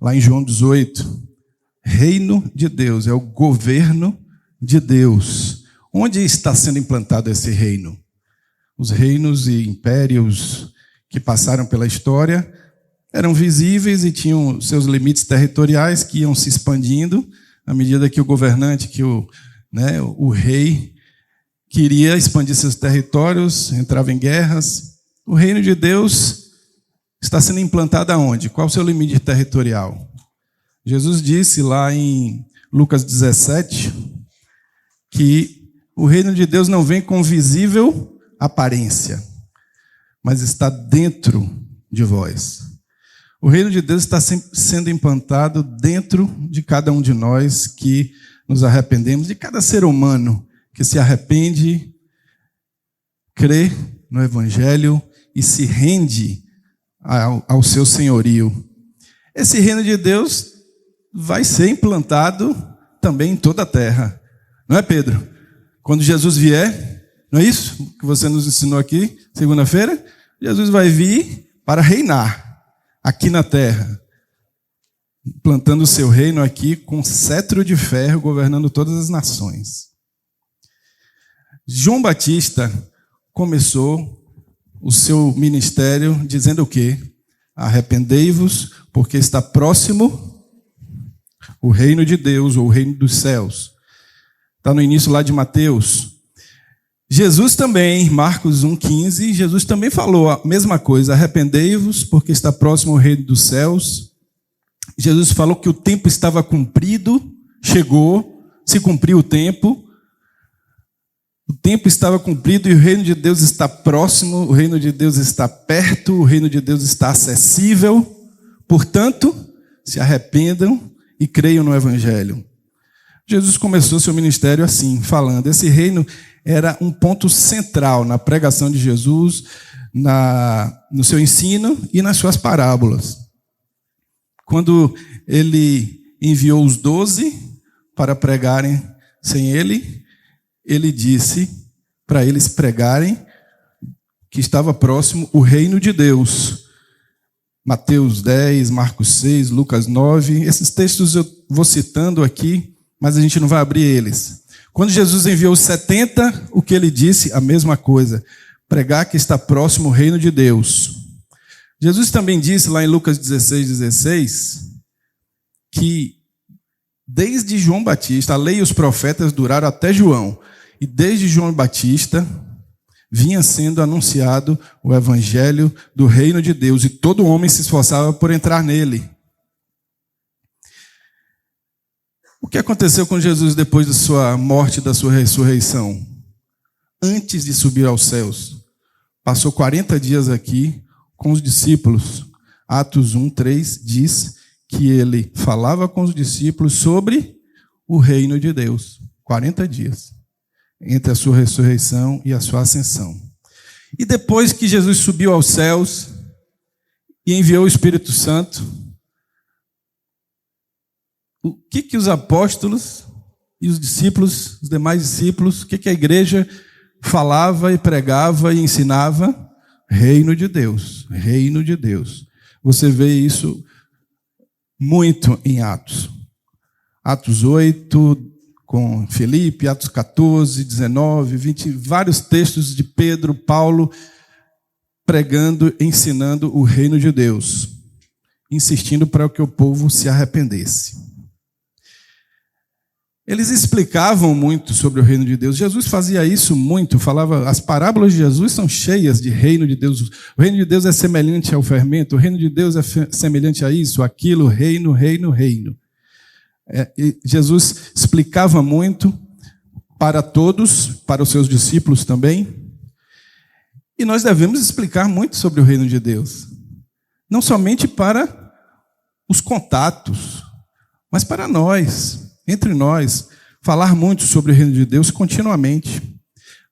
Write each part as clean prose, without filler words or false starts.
lá em João 18. Reino de Deus, é o governo de Deus. Onde está sendo implantado esse reino? Os reinos e impérios que passaram pela história eram visíveis e tinham seus limites territoriais que iam se expandindo à medida que o governante, que o rei queria expandir seus territórios, entrava em guerras. O reino de Deus está sendo implantado aonde? Qual o seu limite territorial? Jesus disse lá em Lucas 17 que o reino de Deus não vem com visível aparência, mas está dentro de vós. O reino de Deus está sendo implantado dentro de cada um de nós que nos arrependemos, de cada ser humano que se arrepende, crê no Evangelho e se rende ao seu senhorio. Esse reino de Deus vai ser implantado também em toda a terra. Não é, Pedro? Quando Jesus vier, não é isso que você nos ensinou aqui, segunda-feira? Jesus vai vir para reinar aqui na terra, plantando o seu reino aqui com cetro de ferro, governando todas as nações. João Batista começou o seu ministério dizendo o quê? Arrependei-vos, porque está próximo o reino de Deus, ou o reino dos céus. Está no início lá de Mateus. Jesus também, Marcos 1,15, Jesus também falou a mesma coisa, arrependei-vos, porque está próximo o reino dos céus. Jesus falou que o tempo estava cumprido, chegou, se cumpriu o tempo estava cumprido e o reino de Deus está próximo, o reino de Deus está perto, o reino de Deus está acessível. Portanto, se arrependam e creiam no Evangelho. Jesus começou seu ministério assim, falando. Esse reino era um ponto central na pregação de Jesus, no seu ensino e nas suas parábolas. Quando ele enviou os 12 para pregarem sem ele, ele disse para eles pregarem que estava próximo o reino de Deus. Mateus 10, Marcos 6, Lucas 9. Esses textos eu vou citando aqui, mas a gente não vai abrir eles. Quando Jesus enviou os 70, o que ele disse? A mesma coisa. Pregar que está próximo o reino de Deus. Jesus também disse lá em Lucas 16, que desde João Batista, a lei e os profetas duraram até João. E desde João Batista vinha sendo anunciado o evangelho do reino de Deus. E todo homem se esforçava por entrar nele. O que aconteceu com Jesus depois da sua morte e da sua ressurreição? Antes de subir aos céus, passou 40 dias aqui com os discípulos. Atos 1:3 diz que ele falava com os discípulos sobre o reino de Deus. 40 dias entre a sua ressurreição e a sua ascensão. E depois que Jesus subiu aos céus e enviou o Espírito Santo, o que os apóstolos e os discípulos, os demais discípulos, o que a igreja falava e pregava e ensinava? Reino de Deus, reino de Deus. Você vê isso muito em Atos. Atos 8, com Filipe, Atos 14, 19, 20, vários textos de Pedro, Paulo, pregando, ensinando o reino de Deus, insistindo para que o povo se arrependesse. Eles explicavam muito sobre o reino de Deus. Jesus fazia isso muito, falava, as parábolas de Jesus são cheias de reino de Deus. O reino de Deus é semelhante ao fermento, o reino de Deus é semelhante a isso, aquilo, reino, reino, reino. E Jesus explicava muito para todos, para os seus discípulos também. E nós devemos explicar muito sobre o reino de Deus. Não somente para os contatos, mas para nós, entre nós, falar muito sobre o reino de Deus continuamente.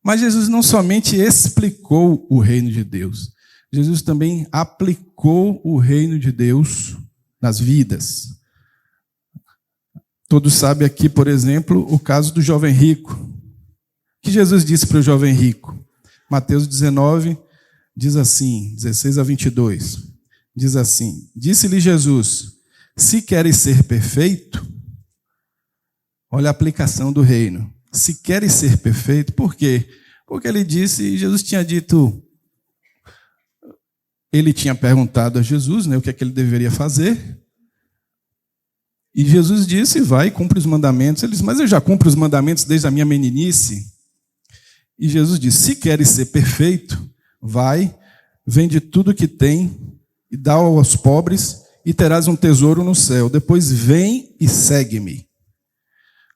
Mas Jesus não somente explicou o reino de Deus, Jesus também aplicou o reino de Deus nas vidas. Todos sabem aqui, por exemplo, o caso do jovem rico. O que Jesus disse para o jovem rico? Mateus 19 diz assim, 16 a 22. Diz assim: disse-lhe Jesus: Se queres ser perfeito, olha a aplicação do reino. Se queres ser perfeito, por quê? Porque ele disse, Jesus tinha dito, ele tinha perguntado a Jesus, né, o que é que ele deveria fazer. E Jesus disse, vai, cumpre os mandamentos. Ele disse, mas eu já cumpro os mandamentos desde a minha meninice. E Jesus disse, se queres ser perfeito, vai, vende tudo que tem e dá aos pobres e terás um tesouro no céu. Depois vem e segue-me.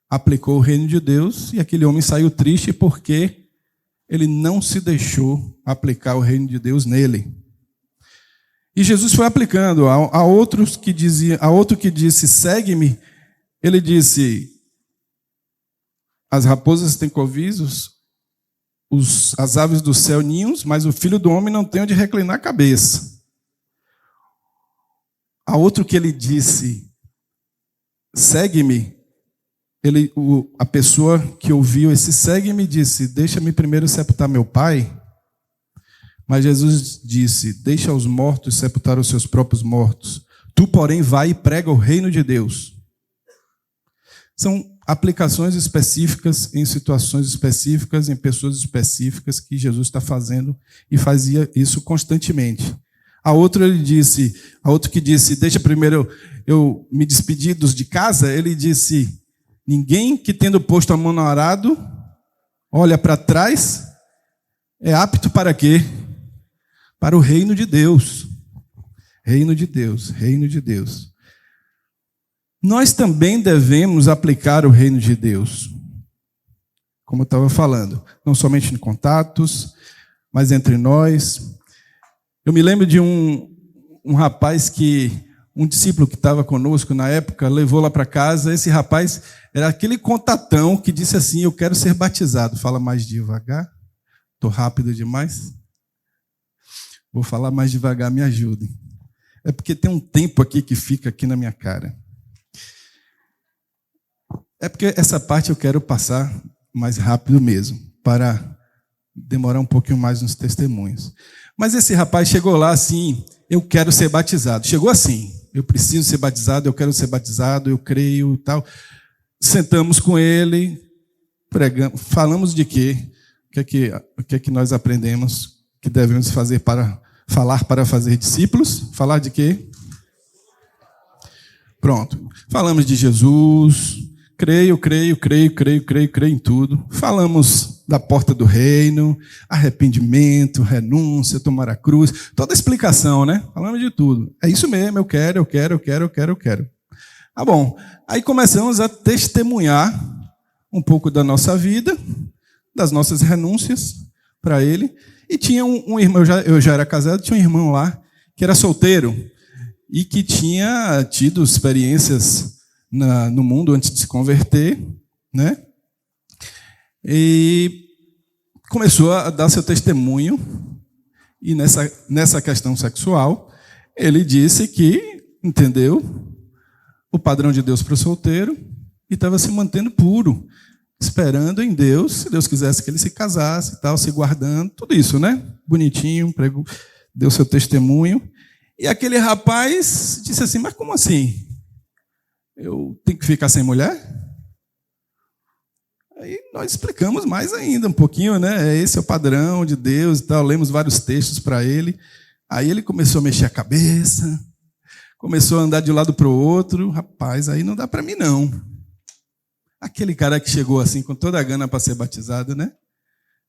Aplicou o reino de Deus e aquele homem saiu triste porque ele não se deixou aplicar o reino de Deus nele. E Jesus foi aplicando. A outro que disse, segue-me, ele disse, as raposas têm covis, as aves do céu ninhos, mas o filho do homem não tem onde reclinar a cabeça. A outro que ele disse, segue-me, a pessoa que ouviu esse segue-me disse, deixa-me primeiro sepultar meu pai. Mas Jesus disse, deixa os mortos sepultar os seus próprios mortos. Tu, porém, vai e prega o reino de Deus. São aplicações específicas, em situações específicas, em pessoas específicas que Jesus está fazendo e fazia isso constantemente. A outro que disse, deixa primeiro eu me despedir dos de casa, ele disse, ninguém que tendo posto a mão no arado, olha para trás, é apto para quê? Para o reino de Deus. Reino de Deus, reino de Deus. Nós também devemos aplicar o reino de Deus. Como eu estava falando, não somente em contatos, mas entre nós. Eu me lembro de um rapaz um discípulo que estava conosco na época, levou lá para casa. Esse rapaz era aquele contatão que disse assim, eu quero ser batizado. Fala mais devagar, estou rápido demais. Vou falar mais devagar, me ajudem. É porque tem um tempo aqui que fica aqui na minha cara. É porque essa parte eu quero passar mais rápido mesmo, para demorar um pouquinho mais nos testemunhos. Mas esse rapaz chegou lá assim, eu quero ser batizado. Chegou assim, eu preciso ser batizado, eu quero ser batizado, eu creio e tal. Sentamos com ele, pregamos, falamos de quê? O que é que nós aprendemos que devemos fazer falar para fazer discípulos? Falar de quê? Pronto. Falamos de Jesus, creio em tudo. Falamos da porta do reino, arrependimento, renúncia, tomar a cruz, toda a explicação, né? Falamos de tudo. É isso mesmo, eu quero. Tá bom. Aí começamos a testemunhar um pouco da nossa vida, das nossas renúncias para ele. E tinha um irmão, eu já era casado, tinha um irmão lá que era solteiro e que tinha tido experiências no mundo antes de se converter, né? E começou a dar seu testemunho. E nessa questão sexual, ele disse que entendeu o padrão de Deus para o solteiro e estava se mantendo puro, esperando em Deus, se Deus quisesse que ele se casasse e tal, se guardando, tudo isso, né? Bonitinho, deu seu testemunho. E aquele rapaz disse assim, mas como assim? Eu tenho que ficar sem mulher? Aí nós explicamos mais ainda um pouquinho, né? Esse é o padrão de Deus e tal, lemos vários textos para ele. Aí ele começou a mexer a cabeça, começou a andar de um lado para o outro. Rapaz, aí não dá para mim não. Aquele cara que chegou assim com toda a gana para ser batizado, né?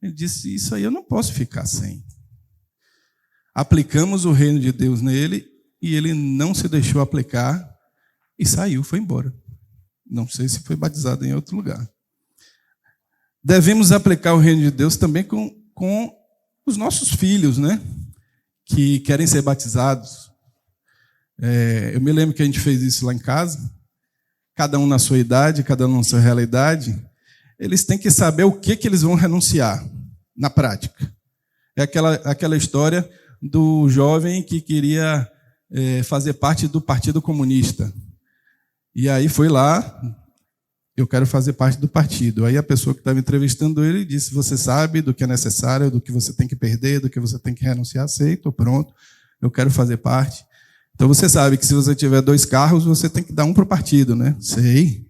Ele disse, isso aí eu não posso ficar sem. Aplicamos o reino de Deus nele e ele não se deixou aplicar e saiu, foi embora. Não sei se foi batizado em outro lugar. Devemos aplicar o reino de Deus também com os nossos filhos, né? Que querem ser batizados. Eu me lembro que a gente fez isso lá em casa. Cada um na sua idade, cada um na sua realidade. Eles têm que saber o que eles vão renunciar na prática. É aquela história do jovem que queria fazer parte do Partido Comunista. E aí foi lá, eu quero fazer parte do partido. Aí a pessoa que estava entrevistando ele disse, você sabe do que é necessário, do que você tem que perder, do que você tem que renunciar, aceito, pronto, eu quero fazer parte. Então você sabe que se você tiver 2 carros, você tem que dar um para o partido, né? Sei.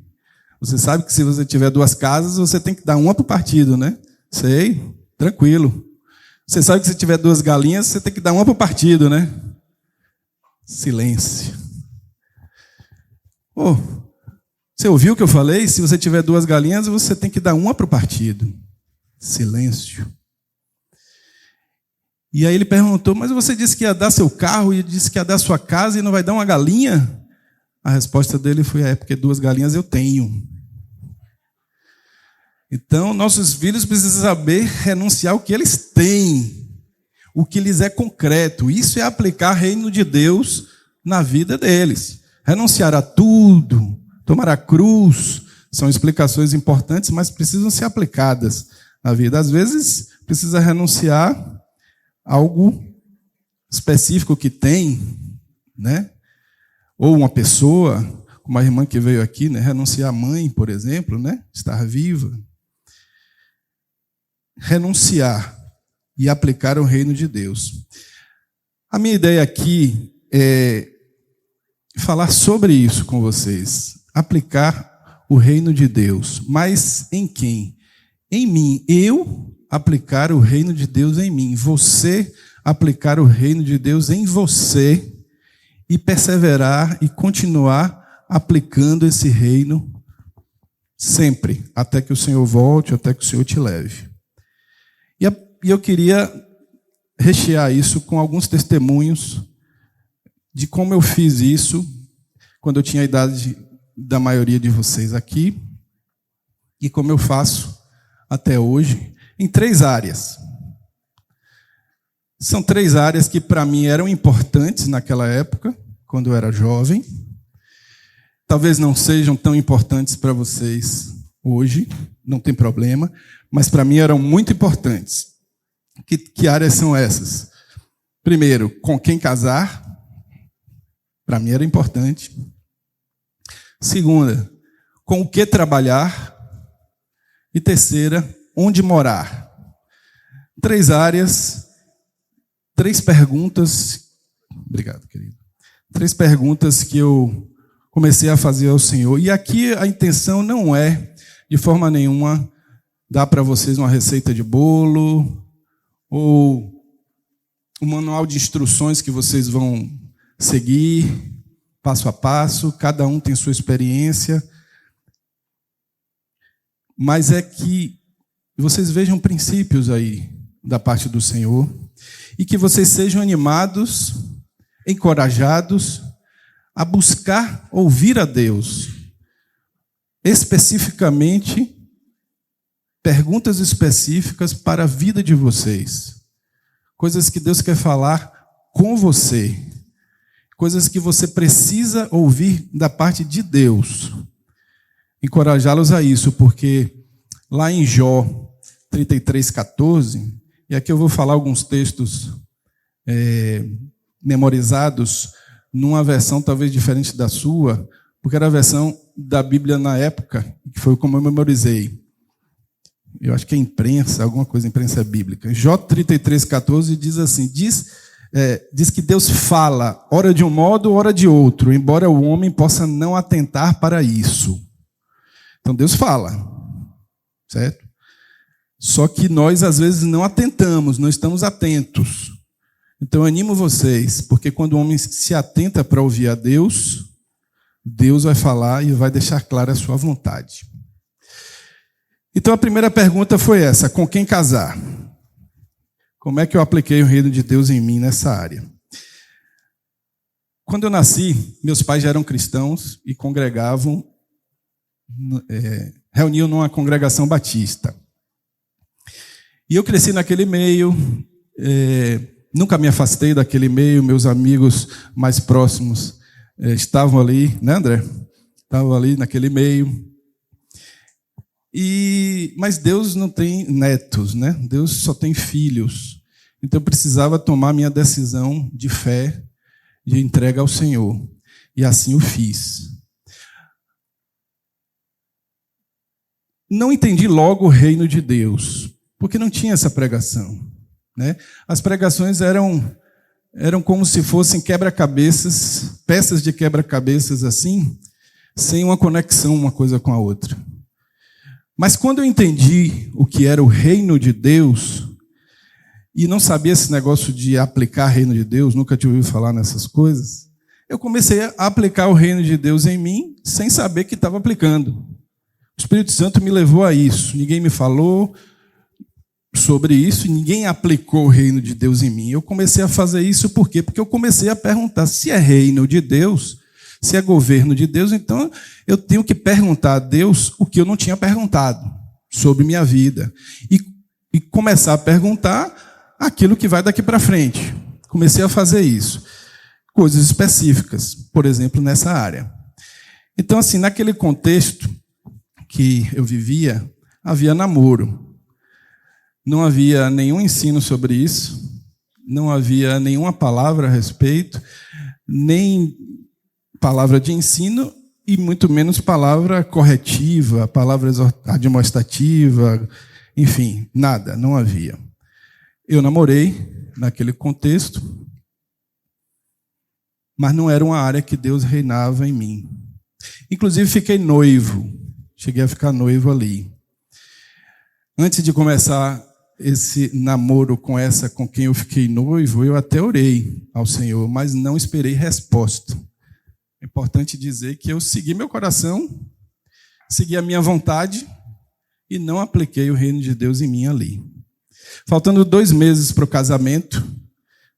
Você sabe que se você tiver 2 casas, você tem que dar uma para o partido, né? Sei. Tranquilo. Você sabe que se tiver 2 galinhas, você tem que dar uma para o partido, né? Silêncio. Oh, você ouviu o que eu falei? Se você tiver 2 galinhas, você tem que dar uma para o partido. Silêncio. E aí ele perguntou, mas você disse que ia dar seu carro e disse que ia dar sua casa e não vai dar uma galinha? A resposta dele foi, porque 2 galinhas eu tenho. Então, nossos filhos precisam saber renunciar ao que eles têm, o que lhes é concreto. Isso é aplicar o reino de Deus na vida deles. Renunciar a tudo, tomar a cruz, são explicações importantes, mas precisam ser aplicadas na vida. Às vezes, precisa renunciar a algo específico que tem, né? Ou uma pessoa, como a irmã que veio aqui, né? Renunciar à mãe, por exemplo, né? Estar viva. Renunciar e aplicar o reino de Deus. A minha ideia aqui é falar sobre isso com vocês. Aplicar o reino de Deus. Mas em quem? Em mim. Eu aplicar o reino de Deus em mim. Você aplicar o reino de Deus em você. E perseverar e continuar aplicando esse reino sempre. Até que o Senhor volte, até que o Senhor te leve. E eu queria rechear isso com alguns testemunhos de como eu fiz isso quando eu tinha a idade da maioria de vocês aqui e como eu faço até hoje em 3 áreas. São 3 áreas que para mim eram importantes naquela época, quando eu era jovem. Talvez não sejam tão importantes para vocês hoje, não tem problema, mas para mim eram muito importantes. Que áreas são essas? Primeiro, com quem casar. Para mim era importante. Segunda, com o que trabalhar. E terceira, onde morar. 3 áreas, 3 perguntas. Obrigado, querido. 3 perguntas que eu comecei a fazer ao Senhor. E aqui a intenção não é, de forma nenhuma, dar para vocês uma receita de bolo ou um manual de instruções que vocês vão seguir passo a passo. Cada um tem sua experiência. Mas é que vocês vejam princípios aí da parte do Senhor e que vocês sejam animados, encorajados a buscar ouvir a Deus. Especificamente, perguntas específicas para a vida de vocês. Coisas que Deus quer falar com você. Coisas que você precisa ouvir da parte de Deus. Encorajá-los a isso, porque lá em Jó 33:14, e aqui eu vou falar alguns textos memorizados, numa versão talvez diferente da sua, porque era a versão da Bíblia na época, que foi como eu memorizei. Eu acho que é imprensa, alguma coisa, imprensa bíblica. Jó 33:14 diz assim, diz que Deus fala, ora de um modo, ora de outro, embora o homem possa não atentar para isso. Então Deus fala, certo? Só que nós às vezes não atentamos, não estamos atentos. Então eu animo vocês, porque quando o homem se atenta para ouvir a Deus, Deus vai falar e vai deixar clara a sua vontade. Então a primeira pergunta foi essa, com quem casar? Como é que eu apliquei o reino de Deus em mim nessa área? Quando eu nasci, meus pais já eram cristãos e congregavam, reuniam numa congregação batista. E eu cresci naquele meio, nunca me afastei daquele meio, meus amigos mais próximos estavam ali, né, André? Estavam ali naquele meio. Mas Deus não tem netos, né? Deus só tem filhos. Então eu precisava tomar minha decisão de fé, de entrega ao Senhor. E assim o fiz. Não entendi logo o reino de Deus, porque não tinha essa pregação, né? As pregações eram eram como se fossem quebra-cabeças, peças de quebra-cabeças assim, sem uma conexão uma coisa com a outra. Mas quando eu entendi o que era o reino de Deus, e não sabia esse negócio de aplicar reino de Deus, nunca tinha ouvido falar nessas coisas, eu comecei a aplicar o reino de Deus em mim, sem saber que estava aplicando. O Espírito Santo me levou a isso. Ninguém me falou sobre isso, ninguém aplicou o reino de Deus em mim. Eu comecei a fazer isso por quê? Porque eu comecei a perguntar, se é reino de Deus, se é governo de Deus, então eu tenho que perguntar a Deus o que eu não tinha perguntado sobre minha vida. E começar a perguntar aquilo que vai daqui para frente. Comecei a fazer isso. Coisas específicas, por exemplo, nessa área. Então, assim, naquele contexto que eu vivia, havia namoro. Não havia nenhum ensino sobre isso, não havia nenhuma palavra a respeito, nem palavra de ensino e muito menos palavra corretiva, palavra admoestativa, enfim, nada, não havia. Eu namorei naquele contexto, mas não era uma área que Deus reinava em mim. Inclusive, fiquei noivo, cheguei a ficar noivo ali. Antes de começar esse namoro com essa com quem eu fiquei noivo, eu até orei ao Senhor, mas não esperei resposta. É importante dizer que eu segui meu coração, segui a minha vontade e não apliquei o reino de Deus em mim ali. Faltando 2 meses para o casamento,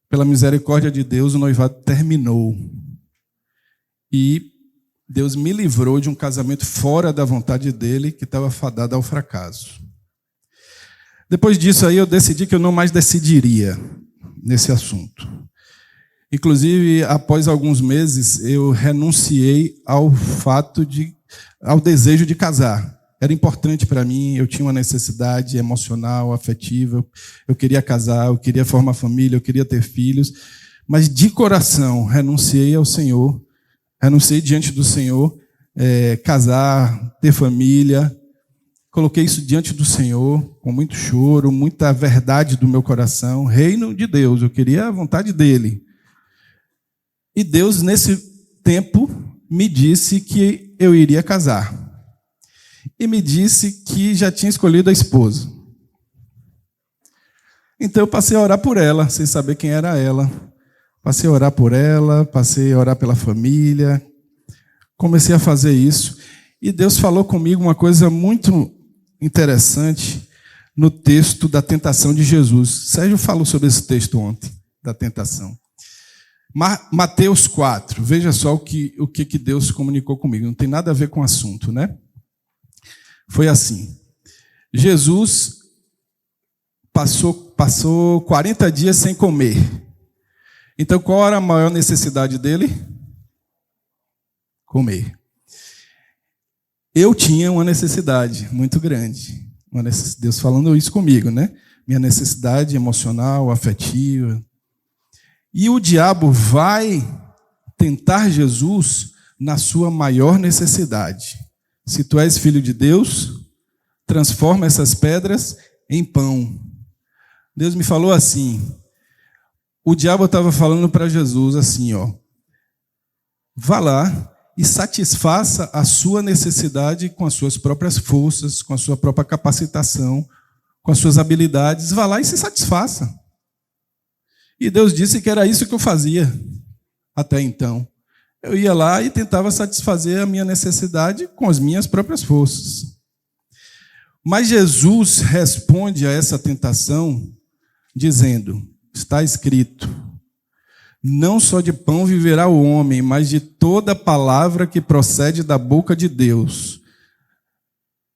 pela misericórdia de Deus, o noivado terminou. E Deus me livrou de um casamento fora da vontade dele, que estava fadado ao fracasso. Depois disso aí, eu decidi que eu não mais decidiria nesse assunto. Inclusive, após alguns meses, eu renunciei ao desejo de casar. Era importante para mim, eu tinha uma necessidade emocional, afetiva, eu queria casar, eu queria formar família, eu queria ter filhos, mas de coração renunciei ao Senhor, renunciei diante do Senhor, casar, ter família, coloquei isso diante do Senhor, com muito choro, muita verdade do meu coração, reino de Deus, eu queria a vontade dEle. E Deus, nesse tempo, me disse que eu iria casar. E me disse que já tinha escolhido a esposa. Então eu passei a orar por ela, sem saber quem era ela. Passei a orar por ela, passei a orar pela família. Comecei a fazer isso. E Deus falou comigo uma coisa muito interessante no texto da tentação de Jesus. Sérgio falou sobre esse texto ontem, da tentação. Mateus 4, veja só o que Deus comunicou comigo. Não tem nada a ver com o assunto, né? Foi assim. Jesus passou 40 dias sem comer. Então, qual era a maior necessidade dele? Comer. Eu tinha uma necessidade muito grande. Deus falando isso comigo, né? Minha necessidade emocional, afetiva. E o diabo vai tentar Jesus na sua maior necessidade. Se tu és filho de Deus, transforma essas pedras em pão. Deus me falou assim, o diabo estava falando para Jesus assim, vá lá e satisfaça a sua necessidade com as suas próprias forças, com a sua própria capacitação, com as suas habilidades, vá lá e se satisfaça. E Deus disse que era isso que eu fazia até então. Eu ia lá e tentava satisfazer a minha necessidade com as minhas próprias forças. Mas Jesus responde a essa tentação dizendo, está escrito, não só de pão viverá o homem, mas de toda palavra que procede da boca de Deus.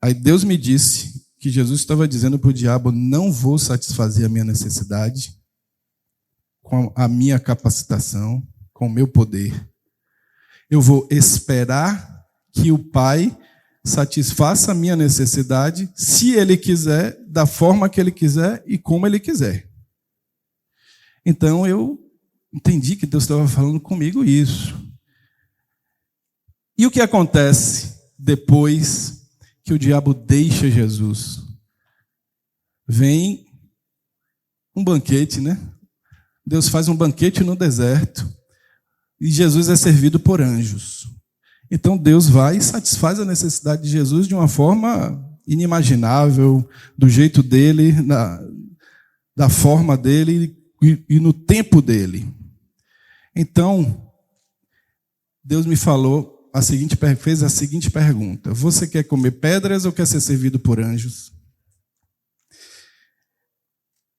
Aí Deus me disse que Jesus estava dizendo para o diabo, não vou satisfazer a minha necessidade com a minha capacitação, com o meu poder. Eu vou esperar que o Pai satisfaça a minha necessidade, se Ele quiser, da forma que Ele quiser e como Ele quiser. Então eu entendi que Deus estava falando comigo isso. E o que acontece depois que o diabo deixa Jesus? Vem um banquete, né? Deus faz um banquete no deserto e Jesus é servido por anjos. Então Deus vai e satisfaz a necessidade de Jesus de uma forma inimaginável, do jeito dele, da forma dele e no tempo dele. Então, Deus me falou fez a seguinte pergunta: você quer comer pedras ou quer ser servido por anjos?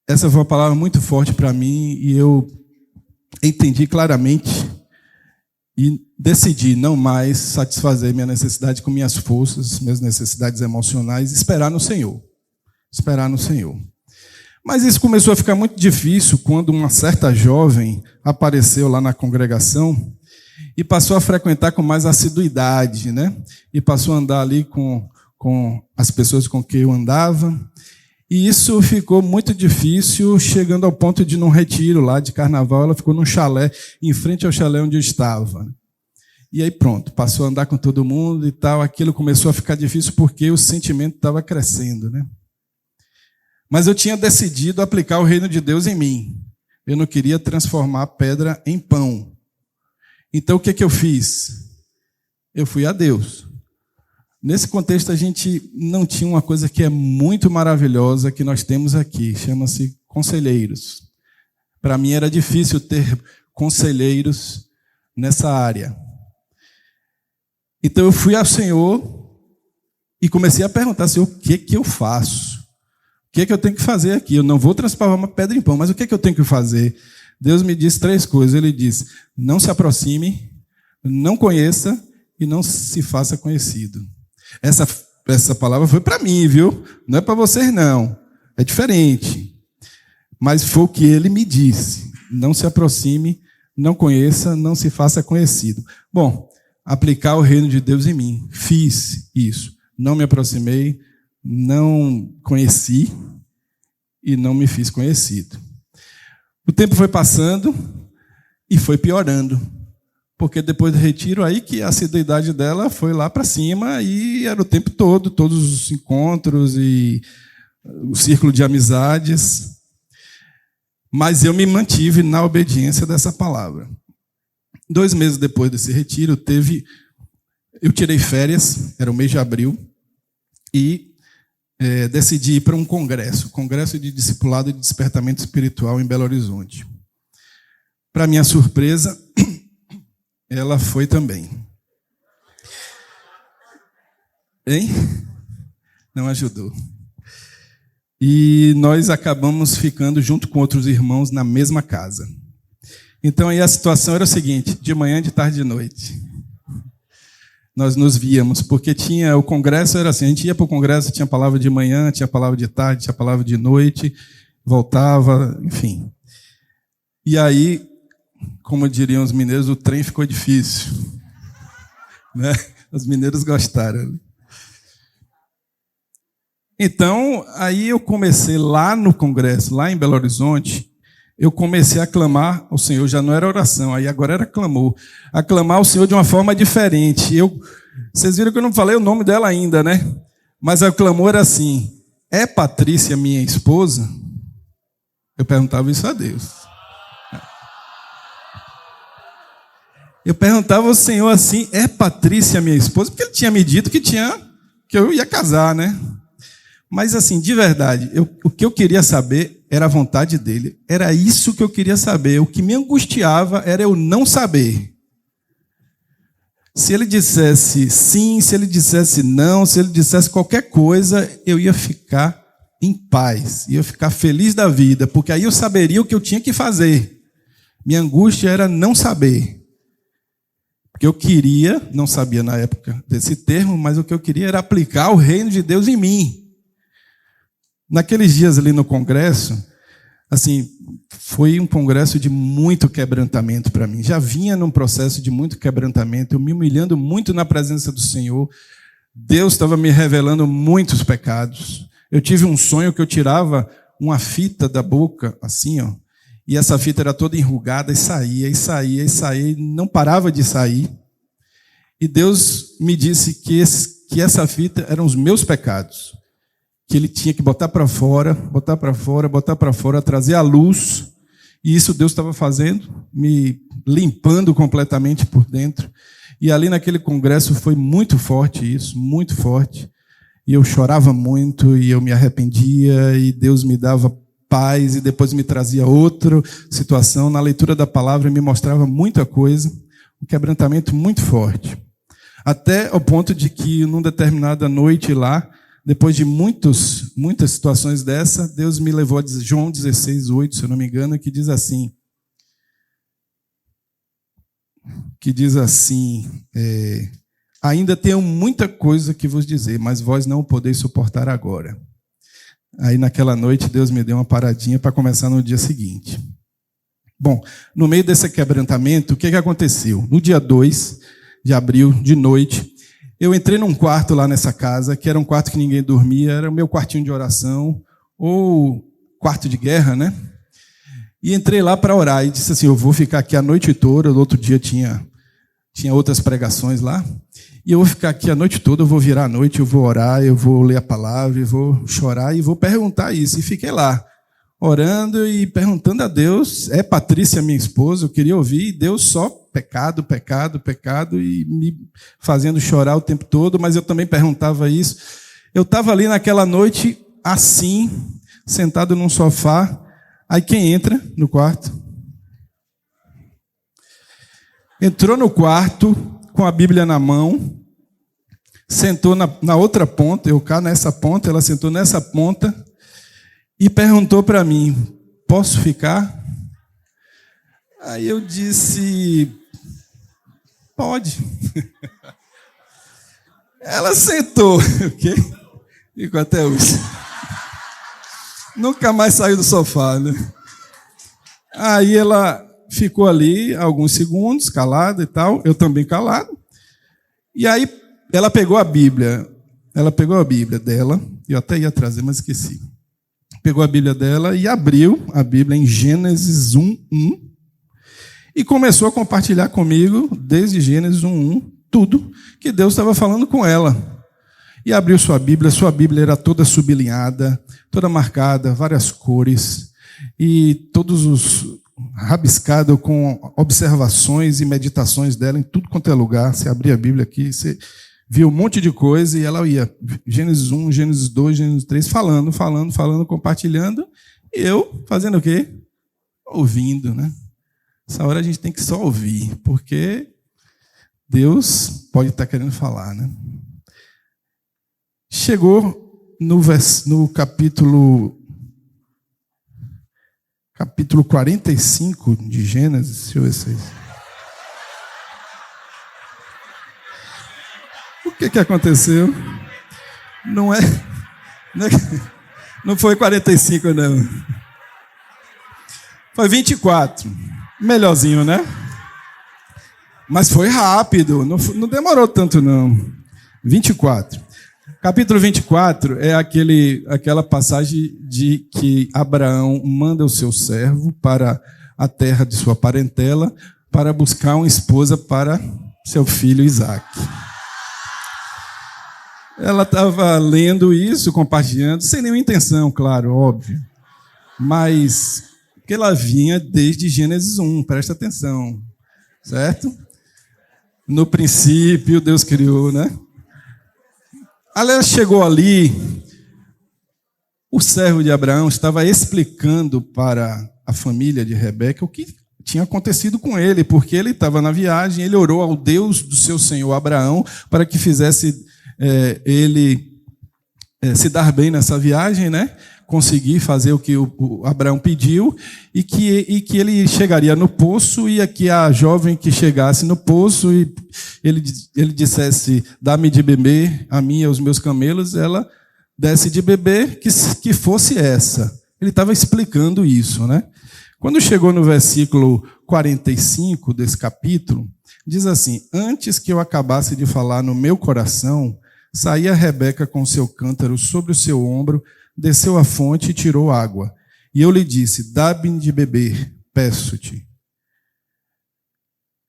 Essa foi uma palavra muito forte para mim e eu entendi claramente e decidi não mais satisfazer minha necessidade com minhas forças, minhas necessidades emocionais, esperar no Senhor. Esperar no Senhor. Mas isso começou a ficar muito difícil quando uma certa jovem apareceu lá na congregação e passou a frequentar com mais assiduidade, né? E passou a andar ali com as pessoas com quem eu andava. E isso ficou muito difícil, chegando ao ponto de, num retiro lá de carnaval, ela ficou num chalé, em frente ao chalé onde eu estava. E aí pronto, passou a andar com todo mundo e tal. Aquilo começou a ficar difícil porque o sentimento estava crescendo, né? Mas eu tinha decidido aplicar o reino de Deus em mim. Eu não queria transformar a pedra em pão. Então o que eu fiz? Eu fui a Deus. Nesse contexto, a gente não tinha uma coisa que é muito maravilhosa que nós temos aqui, chama-se conselheiros. Para mim era difícil ter conselheiros nessa área. Então eu fui ao Senhor e comecei a perguntar: Senhor, o que eu faço? O que eu tenho que fazer aqui? Eu não vou transformar uma pedra em pão, mas o que eu tenho que fazer? Deus me disse 3 coisas. Ele disse: não se aproxime, não conheça e não se faça conhecido. Essa palavra foi para mim, viu? Não é para vocês, não. É diferente. Mas foi o que ele me disse. Não se aproxime, não conheça, não se faça conhecido. Bom, aplicar o reino de Deus em mim. Fiz isso. Não me aproximei, não conheci e não me fiz conhecido. O tempo foi passando e foi piorando. Porque depois do retiro, aí que a assiduidade dela foi lá para cima e era o tempo todo, todos os encontros e o círculo de amizades. Mas eu me mantive na obediência dessa palavra. 2 meses depois desse retiro, eu tirei férias, era o mês de abril, e decidi ir para um congresso de discipulado e de despertamento espiritual em Belo Horizonte. Para minha surpresa, ela foi também. Hein? Não ajudou. E nós acabamos ficando junto com outros irmãos na mesma casa. Então aí a situação era o seguinte: de manhã, de tarde, de noite. Nós nos víamos, porque o congresso era assim, a gente ia para o congresso, tinha palavra de manhã, tinha palavra de tarde, tinha palavra de noite, voltava, enfim. E aí, como diriam os mineiros, o trem ficou difícil. Né? Os mineiros gostaram. Então, aí eu comecei lá no congresso, lá em Belo Horizonte, eu comecei a clamar ao Senhor, já não era oração, aí agora era clamor. A clamar ao Senhor de uma forma diferente. Vocês viram que eu não falei o nome dela ainda, né? Mas o clamor era assim: é Patrícia minha esposa? Eu perguntava isso a Deus. Eu perguntava ao Senhor assim: é Patrícia minha esposa? Porque ele tinha me dito que eu ia casar, né? Mas assim, de verdade, o que eu queria saber era a vontade dele. Era isso que eu queria saber. O que me angustiava era eu não saber. Se ele dissesse sim, se ele dissesse não, se ele dissesse qualquer coisa, eu ia ficar em paz, ia ficar feliz da vida, porque aí eu saberia o que eu tinha que fazer. Minha angústia era não saber. Porque eu queria, não sabia na época desse termo, mas o que eu queria era aplicar o reino de Deus em mim. Naqueles dias ali no congresso, assim, foi um congresso de muito quebrantamento para mim. Já vinha num processo de muito quebrantamento, eu me humilhando muito na presença do Senhor. Deus estava me revelando muitos pecados. Eu tive um sonho que eu tirava uma fita da boca, assim, ó, e essa fita era toda enrugada e saía, e saía, e saía, e não parava de sair. E Deus me disse que essa fita eram os meus pecados, que ele tinha que botar para fora, botar para fora, botar para fora, trazer à luz E isso Deus estava fazendo, me limpando completamente por dentro. E ali naquele congresso foi muito forte isso, muito forte. E eu chorava muito, e eu me arrependia, e Deus me dava paz, e depois me trazia outra situação. Na leitura da palavra me mostrava muita coisa, um quebrantamento muito forte. Até o ponto de que, numa determinada noite lá, depois de muitas situações dessa, Deus me levou a João 16:8, se eu não me engano, que diz assim, ainda tenho muita coisa que vos dizer, mas vós não o podeis suportar agora. Aí naquela noite Deus me deu uma paradinha para começar no dia seguinte. Bom, no meio desse quebrantamento, o que aconteceu? No dia 2 de abril, de noite, eu entrei num quarto lá nessa casa, que era um quarto que ninguém dormia, era o meu quartinho de oração, ou quarto de guerra, né? E entrei lá para orar e disse assim, eu vou ficar aqui a noite toda, no outro dia tinha outras pregações lá, e eu vou ficar aqui a noite toda, eu vou virar a noite, eu vou orar, eu vou ler a palavra, eu vou chorar e vou perguntar isso. E fiquei lá, orando e perguntando a Deus, Patrícia, minha esposa, eu queria ouvir, e Deus só pecado, pecado, pecado, e me fazendo chorar o tempo todo, mas eu também perguntava isso. Eu estava ali naquela noite, assim, sentado num sofá, aí quem entra no quarto? Entrou no quarto com a Bíblia na mão, sentou na outra ponta, eu cá nessa ponta, ela sentou nessa ponta e perguntou para mim, posso ficar? Aí eu disse, pode. Ela sentou, ok? Ficou até hoje. Nunca mais saiu do sofá, né? Aí ela ficou ali alguns segundos, calada e tal, eu também calado. E aí ela pegou a Bíblia dela, eu até ia trazer, mas esqueci. Pegou a Bíblia dela e abriu a Bíblia em Gênesis 1:1 e começou a compartilhar comigo, desde Gênesis 1:1, tudo que Deus estava falando com ela. E abriu sua Bíblia era toda sublinhada, toda marcada, várias cores, e todos os rabiscado com observações e meditações dela em tudo quanto é lugar. Você abria a Bíblia aqui, você via um monte de coisa, e ela ia, Gênesis 1, Gênesis 2, Gênesis 3, falando, compartilhando, e eu fazendo o quê? Ouvindo, né? Essa hora a gente tem que só ouvir, porque Deus pode estar querendo falar, né? Chegou no capítulo 45 de Gênesis, deixa eu ver se... O que aconteceu? Não foi 45, não. Foi 24. Melhorzinho, né? Mas foi rápido, não demorou tanto, não. 24. Capítulo 24 é aquela passagem de que Abraão manda o seu servo para a terra de sua parentela para buscar uma esposa para seu filho Isaque. Ela estava lendo isso, compartilhando, sem nenhuma intenção, claro, óbvio. Mas que ela vinha desde Gênesis 1, presta atenção, certo? No princípio, Deus criou, né? Ela chegou ali, o servo de Abraão estava explicando para a família de Rebeca o que tinha acontecido com ele, porque ele estava na viagem, ele orou ao Deus do seu senhor Abraão para que fizesse ele se dar bem nessa viagem, né? Conseguir fazer o que o Abraão pediu, e que ele chegaria no poço, e que a jovem que chegasse no poço e ele dissesse, dá-me de beber a mim e aos meus camelos, ela desse de beber, que fosse essa. Ele estava explicando isso, né? Quando chegou no versículo 45 desse capítulo, diz assim, antes que eu acabasse de falar no meu coração, saía Rebeca com seu cântaro sobre o seu ombro, desceu à fonte e tirou água. E eu lhe disse, dá-me de beber, peço-te.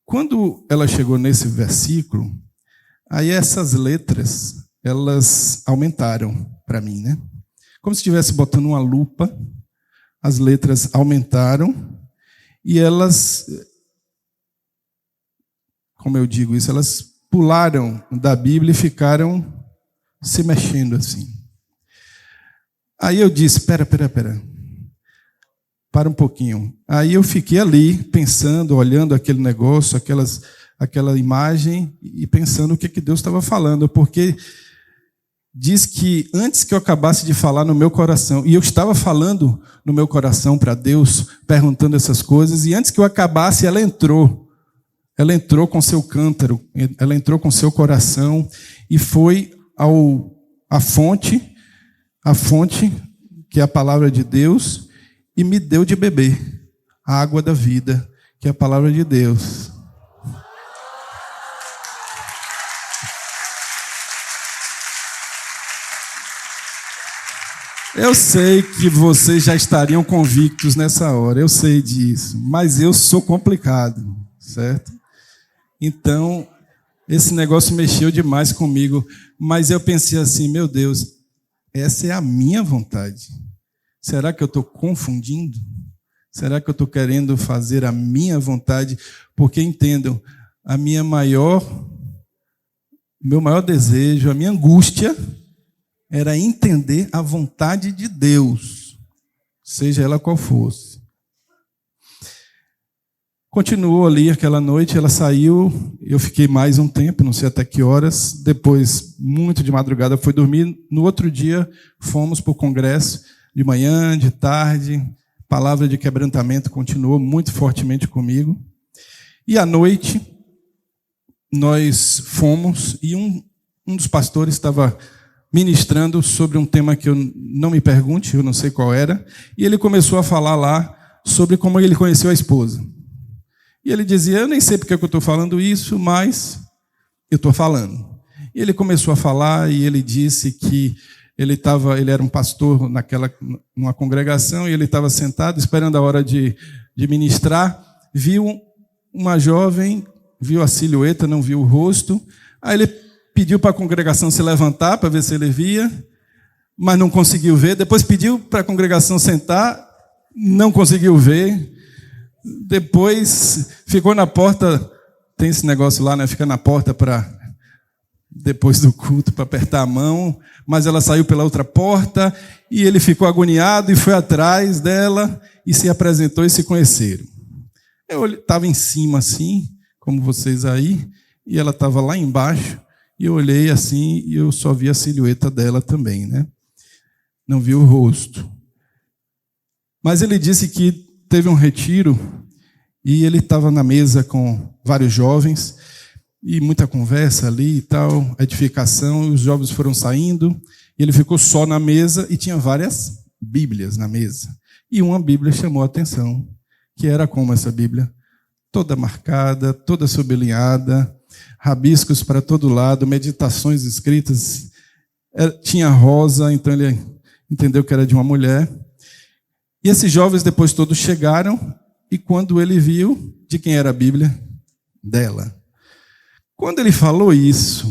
Quando ela chegou nesse versículo, aí essas letras, elas aumentaram para mim, né? Como se estivesse botando uma lupa, as letras aumentaram, e elas, como eu digo isso, elas pularam da Bíblia e ficaram se mexendo assim. Aí eu disse, espera, para um pouquinho. Aí eu fiquei ali, pensando, olhando aquele negócio, aquela imagem, e pensando o que Deus estava falando, porque diz que antes que eu acabasse de falar no meu coração, e eu estava falando no meu coração para Deus, perguntando essas coisas, e antes que eu acabasse, ela entrou com seu cântaro, ela entrou com seu coração, e foi à fonte, que é a palavra de Deus, e me deu de beber a água da vida, que é a palavra de Deus. Eu sei que vocês já estariam convictos nessa hora, eu sei disso, mas eu sou complicado, certo? Então, esse negócio mexeu demais comigo, mas eu pensei assim, meu Deus, essa é a minha vontade. Será que eu estou confundindo? Será que eu estou querendo fazer a minha vontade? Porque entendam, meu maior desejo, a minha angústia era entender a vontade de Deus, seja ela qual fosse. Continuou ali aquela noite, ela saiu, eu fiquei mais um tempo, não sei até que horas, depois, muito de madrugada, fui dormir. No outro dia, fomos para o congresso, de manhã, de tarde, palavra de quebrantamento continuou muito fortemente comigo. E à noite, nós fomos, e um dos pastores estava ministrando sobre um tema que não me pergunte, eu não sei qual era, e ele começou a falar lá sobre como ele conheceu a esposa. E ele dizia, eu nem sei porque eu estou falando isso, mas eu estou falando. E ele começou a falar e ele disse que ele era um pastor numa congregação, e ele estava sentado esperando a hora de ministrar, viu uma jovem, viu a silhueta, não viu o rosto, aí ele pediu para a congregação se levantar para ver se ele via, mas não conseguiu ver, depois pediu para a congregação sentar, não conseguiu ver, depois ficou na porta, tem esse negócio lá, né? Fica na porta depois do culto para apertar a mão, mas ela saiu pela outra porta e ele ficou agoniado e foi atrás dela e se apresentou e se conheceram. Eu estava em cima assim, como vocês aí, e ela estava lá embaixo e eu olhei assim e eu só vi a silhueta dela também, né? Não vi o rosto. Mas ele disse que teve um retiro e ele estava na mesa com vários jovens e muita conversa ali e tal, edificação, e os jovens foram saindo, e ele ficou só na mesa e tinha várias Bíblias na mesa. E uma Bíblia chamou a atenção, que era como essa Bíblia? Toda marcada, toda sublinhada, rabiscos para todo lado, meditações escritas, tinha rosa, então ele entendeu que era de uma mulher. E esses jovens depois todos chegaram, e quando ele viu, de quem era a Bíblia? Dela. Quando ele falou isso,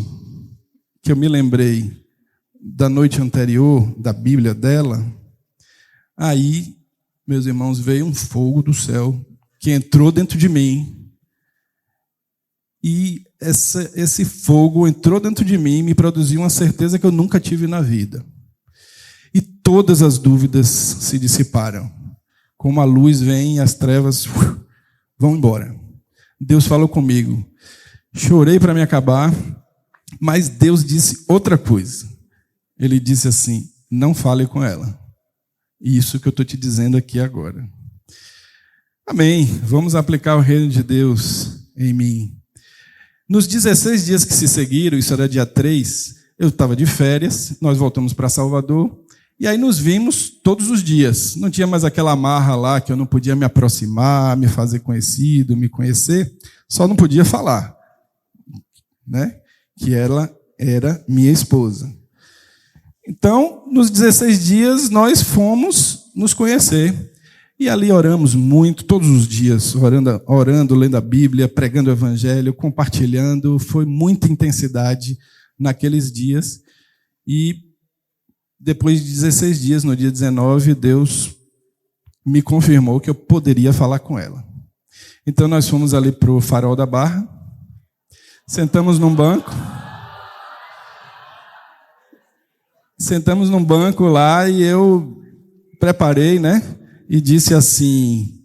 que eu me lembrei da noite anterior, da Bíblia dela, aí, meus irmãos, veio um fogo do céu que entrou dentro de mim. E esse fogo entrou dentro de mim e me produziu uma certeza que eu nunca tive na vida. E todas as dúvidas se dissiparam. Como a luz vem e as trevas vão embora. Deus falou comigo. Chorei para me acabar, mas Deus disse outra coisa. Ele disse assim, não fale com ela. Isso que eu estou te dizendo aqui agora. Amém. Vamos aplicar o reino de Deus em mim. Nos 16 dias que se seguiram, isso era dia 3, eu estava de férias, nós voltamos para Salvador, e aí nos vimos todos os dias. Não tinha mais aquela amarra lá que eu não podia me aproximar, me fazer conhecido, me conhecer, só não podia falar, né? Que ela era minha esposa. Então, nos 16 dias, nós fomos nos conhecer. E ali oramos muito, todos os dias, orando, lendo a Bíblia, pregando o Evangelho, compartilhando. Foi muita intensidade naqueles dias. E depois de 16 dias, no dia 19, Deus me confirmou que eu poderia falar com ela. Então nós fomos ali para o Farol da Barra, sentamos num banco lá e eu preparei, né? E disse assim: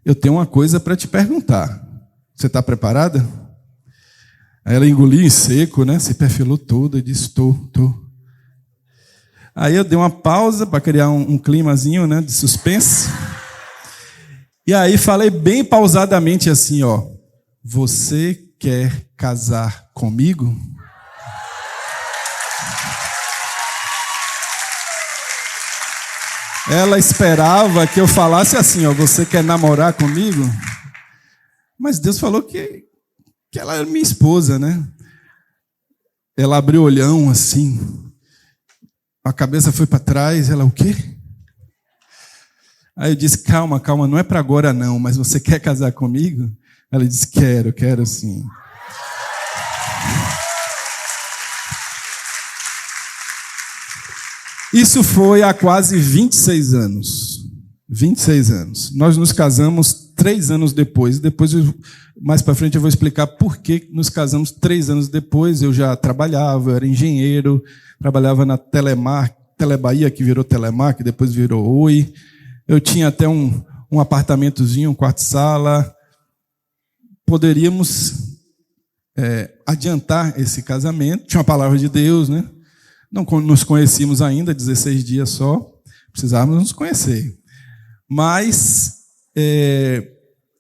eu tenho uma coisa para te perguntar. Você está preparada? Aí ela engoliu em seco, né? Se perfilou toda e disse: estou. Aí eu dei uma pausa para criar um climazinho, né, de suspense. E aí falei bem pausadamente assim, ó: você quer casar comigo? Ela esperava que eu falasse assim, ó: você quer namorar comigo? Mas Deus falou que ela era minha esposa, né? Ela abriu o olhão assim, a cabeça foi para trás, ela: o quê? Aí eu disse: calma, não é para agora não, mas você quer casar comigo? Ela disse: quero sim. Isso foi há quase 26 anos. 26 anos. Nós nos casamos 3 anos depois. Depois, mais para frente, eu vou explicar por que nos casamos 3 anos depois. Eu já trabalhava, eu era engenheiro, trabalhava na Telemar, Telebahia, que virou Telemar, que depois virou Oi. Eu tinha até um apartamentozinho, um quarto-sala. Poderíamos adiantar esse casamento. Tinha uma palavra de Deus, né? Não nos conhecíamos ainda, 16 dias só. Precisávamos nos conhecer. Mas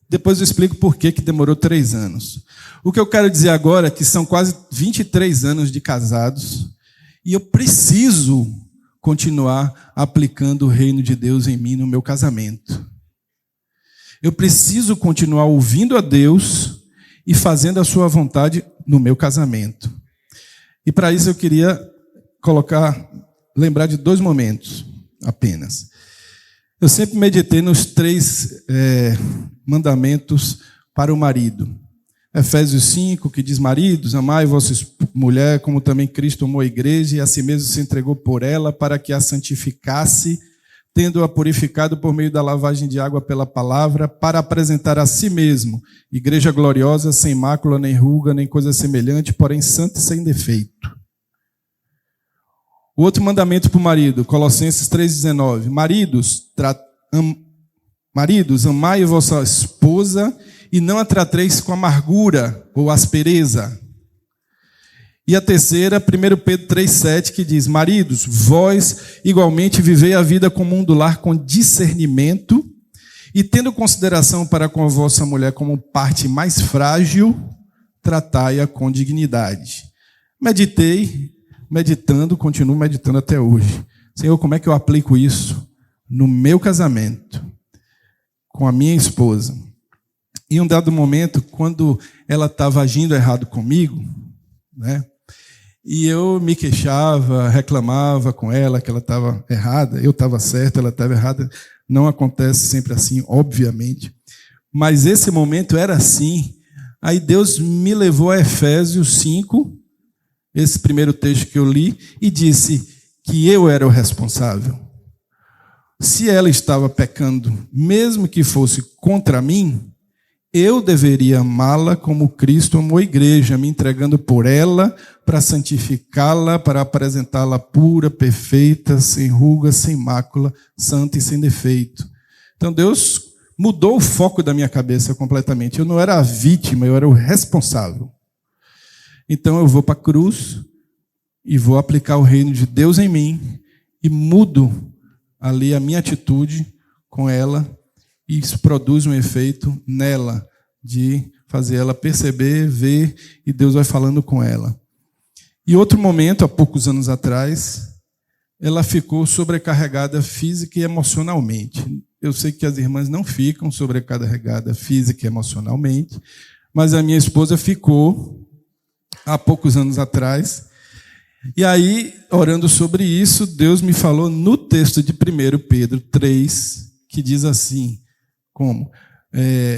depois eu explico por que demorou 3 anos. O que eu quero dizer agora é que são quase 23 anos de casados e eu preciso continuar aplicando o reino de Deus em mim, no meu casamento. Eu preciso continuar ouvindo a Deus e fazendo a sua vontade no meu casamento. E para isso eu queria lembrar de 2 momentos apenas. Eu sempre meditei nos 3 mandamentos para o marido. Efésios 5, que diz: maridos, amai vossa mulher, como também Cristo amou a igreja e a si mesmo se entregou por ela, para que a santificasse, tendo-a purificado por meio da lavagem de água pela palavra, para apresentar a si mesmo igreja gloriosa, sem mácula, nem ruga, nem coisa semelhante, porém santa e sem defeito. O outro mandamento para o marido, Colossenses 3,19. Maridos, amai vossa esposa e não a trateis com amargura ou aspereza. E a terceira, 1 Pedro 3,7, que diz: maridos, vós igualmente vivei a vida comum do lar com discernimento e tendo consideração para com a vossa mulher como parte mais frágil, tratai-a com dignidade. Continuo meditando até hoje. Senhor, como é que eu aplico isso no meu casamento, com a minha esposa? Em um dado momento, quando ela estava agindo errado comigo, né, e eu me queixava, reclamava com ela que ela estava errada, eu estava certo, ela estava errada. Não acontece sempre assim, obviamente. Mas esse momento era assim. Aí Deus me levou a Efésios 5, esse primeiro texto que eu li, e disse que eu era o responsável. Se ela estava pecando, mesmo que fosse contra mim, eu deveria amá-la como Cristo amou a igreja, me entregando por ela para santificá-la, para apresentá-la pura, perfeita, sem ruga, sem mácula, santa e sem defeito. Então Deus mudou o foco da minha cabeça completamente. Eu não era a vítima, eu era o responsável. Então eu vou para a cruz e vou aplicar o reino de Deus em mim e mudo ali a minha atitude com ela, e isso produz um efeito nela, de fazer ela perceber, ver, e Deus vai falando com ela. E outro momento, há poucos anos atrás, ela ficou sobrecarregada física e emocionalmente. Eu sei que as irmãs não ficam sobrecarregadas física e emocionalmente, mas a minha esposa ficou há poucos anos atrás. E aí, orando sobre isso, Deus me falou no texto de 1 Pedro 3, que diz assim, como?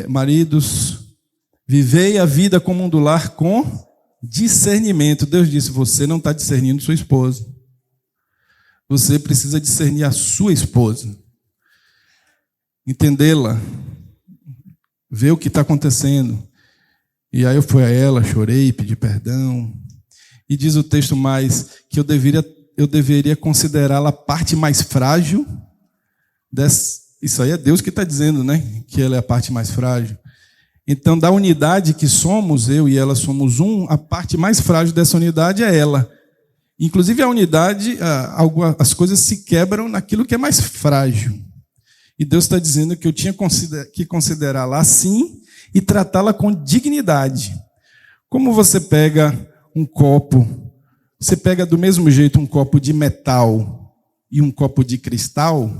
Maridos, vivei a vida como um do lar com discernimento. Deus disse: você não está discernindo sua esposa. Você precisa discernir a sua esposa. Entendê-la. ver o que está acontecendo. E aí eu fui a ela, chorei, pedi perdão. E diz o texto mais que eu deveria considerá-la a parte mais frágil dessa. Isso aí é Deus que está dizendo, né? Que ela é a parte mais frágil. Então, da unidade que somos, eu e ela somos um, a parte mais frágil dessa unidade é ela. Inclusive, a unidade, as coisas se quebram naquilo que é mais frágil. E Deus está dizendo que eu tinha que considerá-la assim e tratá-la com dignidade. Como você pega um copo, você pega do mesmo jeito um copo de metal e um copo de cristal?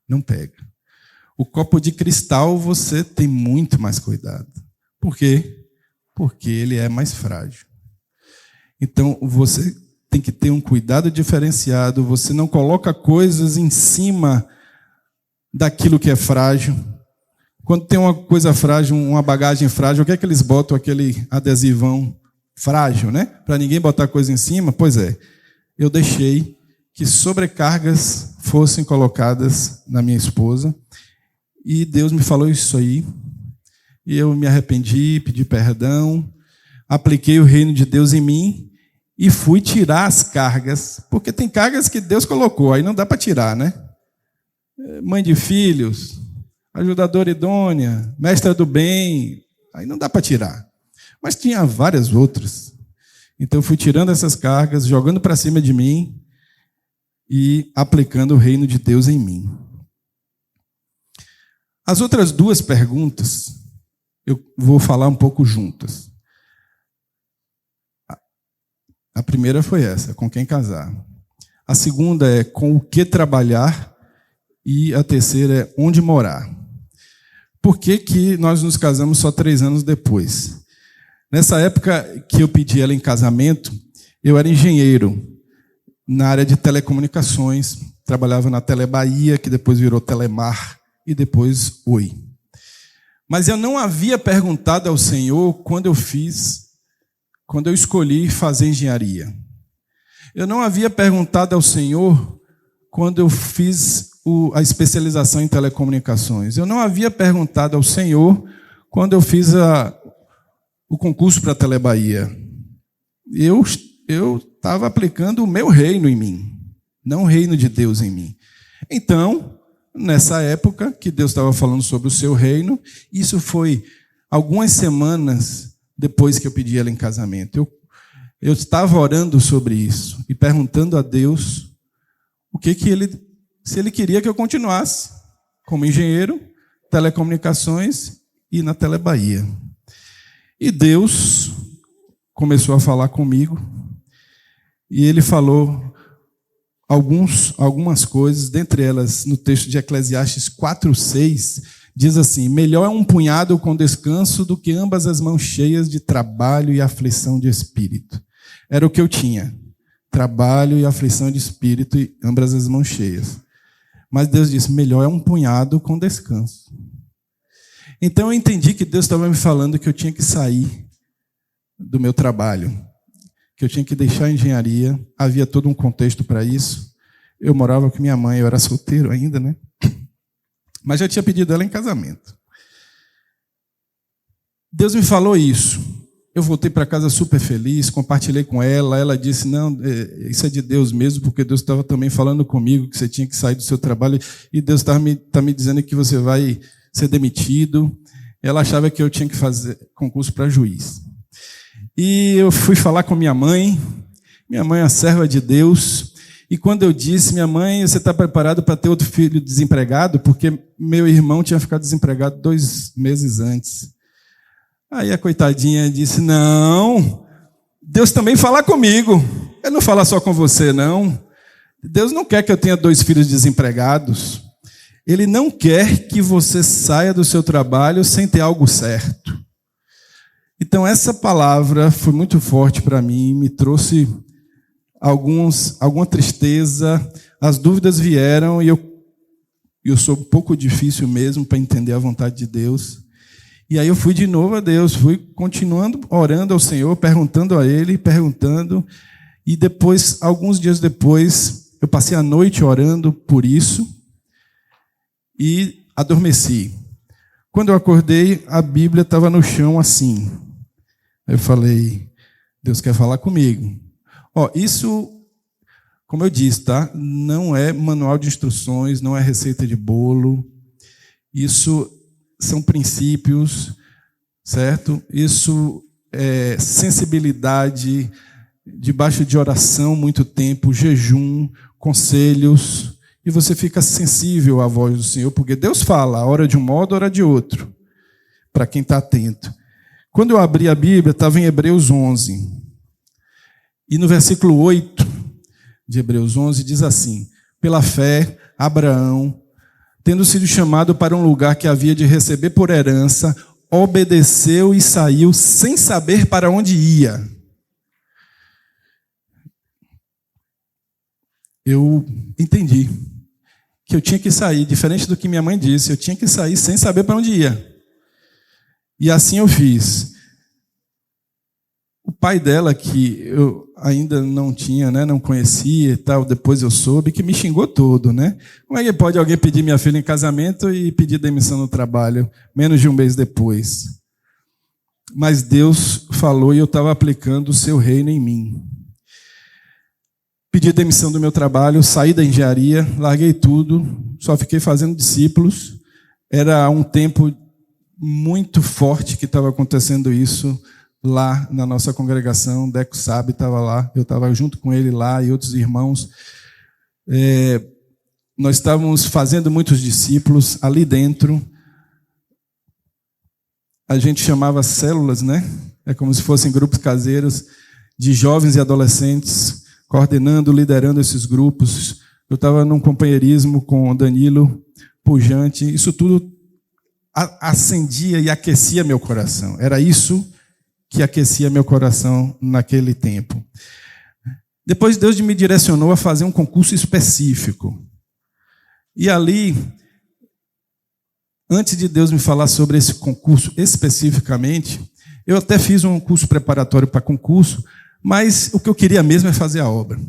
Não pega. O copo de cristal você tem muito mais cuidado. Por quê? Porque ele é mais frágil. Então você tem que ter um cuidado diferenciado. Você não coloca coisas em cima daquilo que é frágil. Quando tem uma coisa frágil, uma bagagem frágil, o que é que eles botam? Aquele adesivão frágil, né? Para ninguém botar coisa em cima. Pois é, eu deixei que sobrecargas fossem colocadas na minha esposa. E Deus me falou isso aí. E eu me arrependi, pedi perdão, apliquei o reino de Deus em mim e fui tirar as cargas. Porque tem cargas que Deus colocou, aí não dá para tirar, né? Mãe de filhos, ajudadora idônea, mestra do bem, aí não dá para tirar. Mas tinha várias outras. Então eu fui tirando essas cargas, jogando para cima de mim e aplicando o reino de Deus em mim. As outras duas perguntas, eu vou falar um pouco juntas. A primeira foi essa, com quem casar. A segunda é com o que trabalhar. E a terceira é onde morar. Por que que nós nos casamos só 3 anos depois? Nessa época que eu pedi ela em casamento, eu era engenheiro na área de telecomunicações, trabalhava na Telebahia, que depois virou Telemar, e depois Oi. Mas eu não havia perguntado ao Senhor quando eu escolhi fazer engenharia. Eu não havia perguntado ao Senhor quando eu fiz a especialização em telecomunicações. Eu não havia perguntado ao Senhor quando eu fiz o concurso para a Telebahia. Eu estava aplicando o meu reino em mim, não o reino de Deus em mim. Então, nessa época que Deus estava falando sobre o seu reino, isso foi algumas semanas depois que eu pedi ela em casamento. Eu estava orando sobre isso e perguntando a Deus se ele queria que eu continuasse como engenheiro, telecomunicações e na Telebahia. E Deus começou a falar comigo e ele falou algumas coisas, dentre elas no texto de Eclesiastes 4:6, diz assim: melhor é um punhado com descanso do que ambas as mãos cheias de trabalho e aflição de espírito. Era o que eu tinha, trabalho e aflição de espírito e ambas as mãos cheias. Mas Deus disse, melhor é um punhado com descanso. Então eu entendi que Deus estava me falando que eu tinha que sair do meu trabalho, que eu tinha que deixar a engenharia. Havia todo um contexto para isso. Eu morava com minha mãe, eu era solteiro ainda, né? Mas já tinha pedido ela em casamento. Deus me falou isso. Eu voltei para casa super feliz, compartilhei com ela. Ela disse, não, isso é de Deus mesmo, porque Deus estava também falando comigo que você tinha que sair do seu trabalho e Deus está me dizendo que você vai ser demitido. Ela achava que eu tinha que fazer concurso para juiz. E eu fui falar com minha mãe é a serva de Deus, e quando eu disse, minha mãe, você está preparado para ter outro filho desempregado? Porque meu irmão tinha ficado desempregado 2 meses antes. Aí a coitadinha disse, não, Deus também fala comigo. Ele não fala só com você, não. Deus não quer que eu tenha 2 filhos desempregados. Ele não quer que você saia do seu trabalho sem ter algo certo. Então essa palavra foi muito forte para mim, me trouxe alguma tristeza, as dúvidas vieram e eu sou um pouco difícil mesmo para entender a vontade de Deus. E aí eu fui de novo a Deus, fui continuando orando ao Senhor, perguntando a Ele, e depois, alguns dias depois, eu passei a noite orando por isso e adormeci. Quando eu acordei, a Bíblia estava no chão assim. Eu falei, Deus quer falar comigo. Isso, como eu disse, tá? Não é manual de instruções, não é receita de bolo. Isso são princípios, certo? Isso é sensibilidade, debaixo de oração muito tempo, jejum, conselhos, e você fica sensível à voz do Senhor, porque Deus fala, a hora de um modo, a hora de outro, para quem está atento. Quando eu abri a Bíblia, estava em Hebreus 11, e no versículo 8 de Hebreus 11 diz assim, pela fé, Abraão, tendo sido chamado para um lugar que havia de receber por herança, obedeceu e saiu sem saber para onde ia. Eu entendi que eu tinha que sair, diferente do que minha mãe disse, eu tinha que sair sem saber para onde ia. E assim eu fiz. O pai dela, que eu ainda não tinha, né, não conhecia e tal, depois eu soube, que me xingou todo, né? Como é que pode alguém pedir minha filha em casamento e pedir demissão no trabalho, menos de um mês depois? Mas Deus falou e eu estava aplicando o seu reino em mim. Pedi demissão do meu trabalho, saí da engenharia, larguei tudo, só fiquei fazendo discípulos. Era um tempo muito forte que estava acontecendo isso lá na nossa congregação. Deco sabe, estava lá, eu estava junto com ele lá e outros irmãos. Nós estávamos fazendo muitos discípulos ali dentro. A gente chamava células, né? É como se fossem grupos caseiros de jovens e adolescentes, coordenando, liderando esses grupos. Eu estava num companheirismo com o Danilo, pujante. Isso tudo acendia e aquecia meu coração. Era isso que aquecia meu coração naquele tempo. Depois Deus me direcionou a fazer um concurso específico. E ali, antes de Deus me falar sobre esse concurso especificamente, eu até fiz um curso preparatório para concurso, mas o que eu queria mesmo é fazer a obra.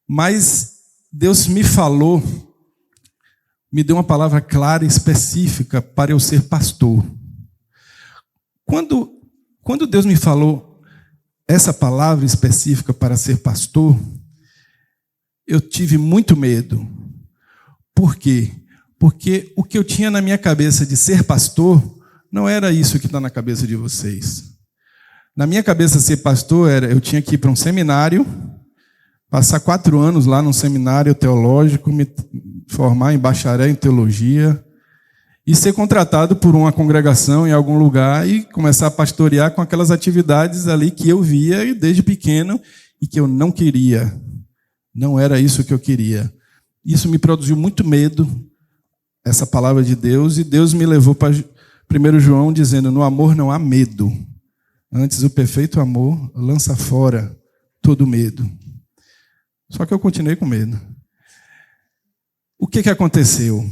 Mas Deus me falou, me deu uma palavra clara e específica para eu ser pastor. Quando Deus me falou essa palavra específica para ser pastor, eu tive muito medo. Por quê? Porque o que eu tinha na minha cabeça de ser pastor não era isso que está na cabeça de vocês. Na minha cabeça, ser pastor eu tinha que ir para um seminário, passar 4 anos lá num seminário teológico, me formar em bacharel em teologia e ser contratado por uma congregação em algum lugar e começar a pastorear com aquelas atividades ali que eu via desde pequeno e que eu não queria. Não era isso que eu queria. Isso me produziu muito medo, essa palavra de Deus, e Deus me levou para 1 João dizendo, no amor não há medo. Antes, o perfeito amor lança fora todo medo. Só que eu continuei com medo. O que aconteceu?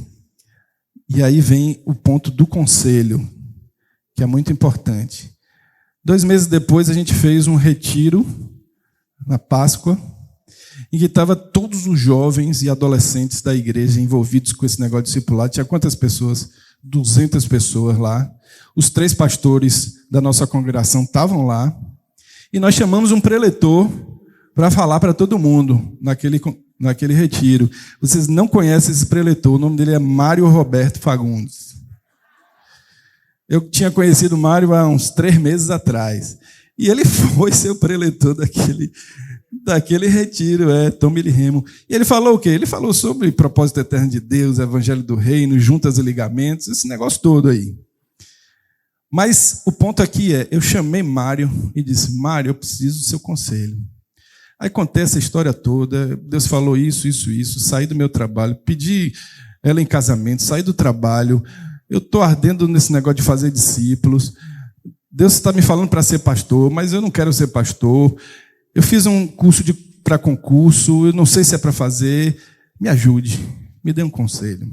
E aí vem o ponto do conselho, que é muito importante. 2 meses depois, a gente fez um retiro na Páscoa, em que estavam todos os jovens e adolescentes da igreja envolvidos com esse negócio de discipulado. Tinha quantas pessoas? 200 pessoas lá. Os 3 pastores da nossa congregação estavam lá. E nós chamamos um preletor para falar para todo mundo naquele retiro. Vocês não conhecem esse preletor, o nome dele é Mário Roberto Fagundes. Eu tinha conhecido o Mário há uns 3 meses atrás. E ele foi ser o preletor daquele retiro, Tom e Remo. E ele falou o quê? Ele falou sobre propósito eterno de Deus, evangelho do reino, juntas e ligamentos, esse negócio todo aí. Mas o ponto aqui eu chamei Mário e disse, Mário, eu preciso do seu conselho. Aí contei essa história toda, Deus falou isso, saí do meu trabalho, pedi ela em casamento, saí do trabalho, eu estou ardendo nesse negócio de fazer discípulos, Deus está me falando para ser pastor, mas eu não quero ser pastor, eu fiz um curso para concurso, eu não sei se é para fazer, me ajude, me dê um conselho.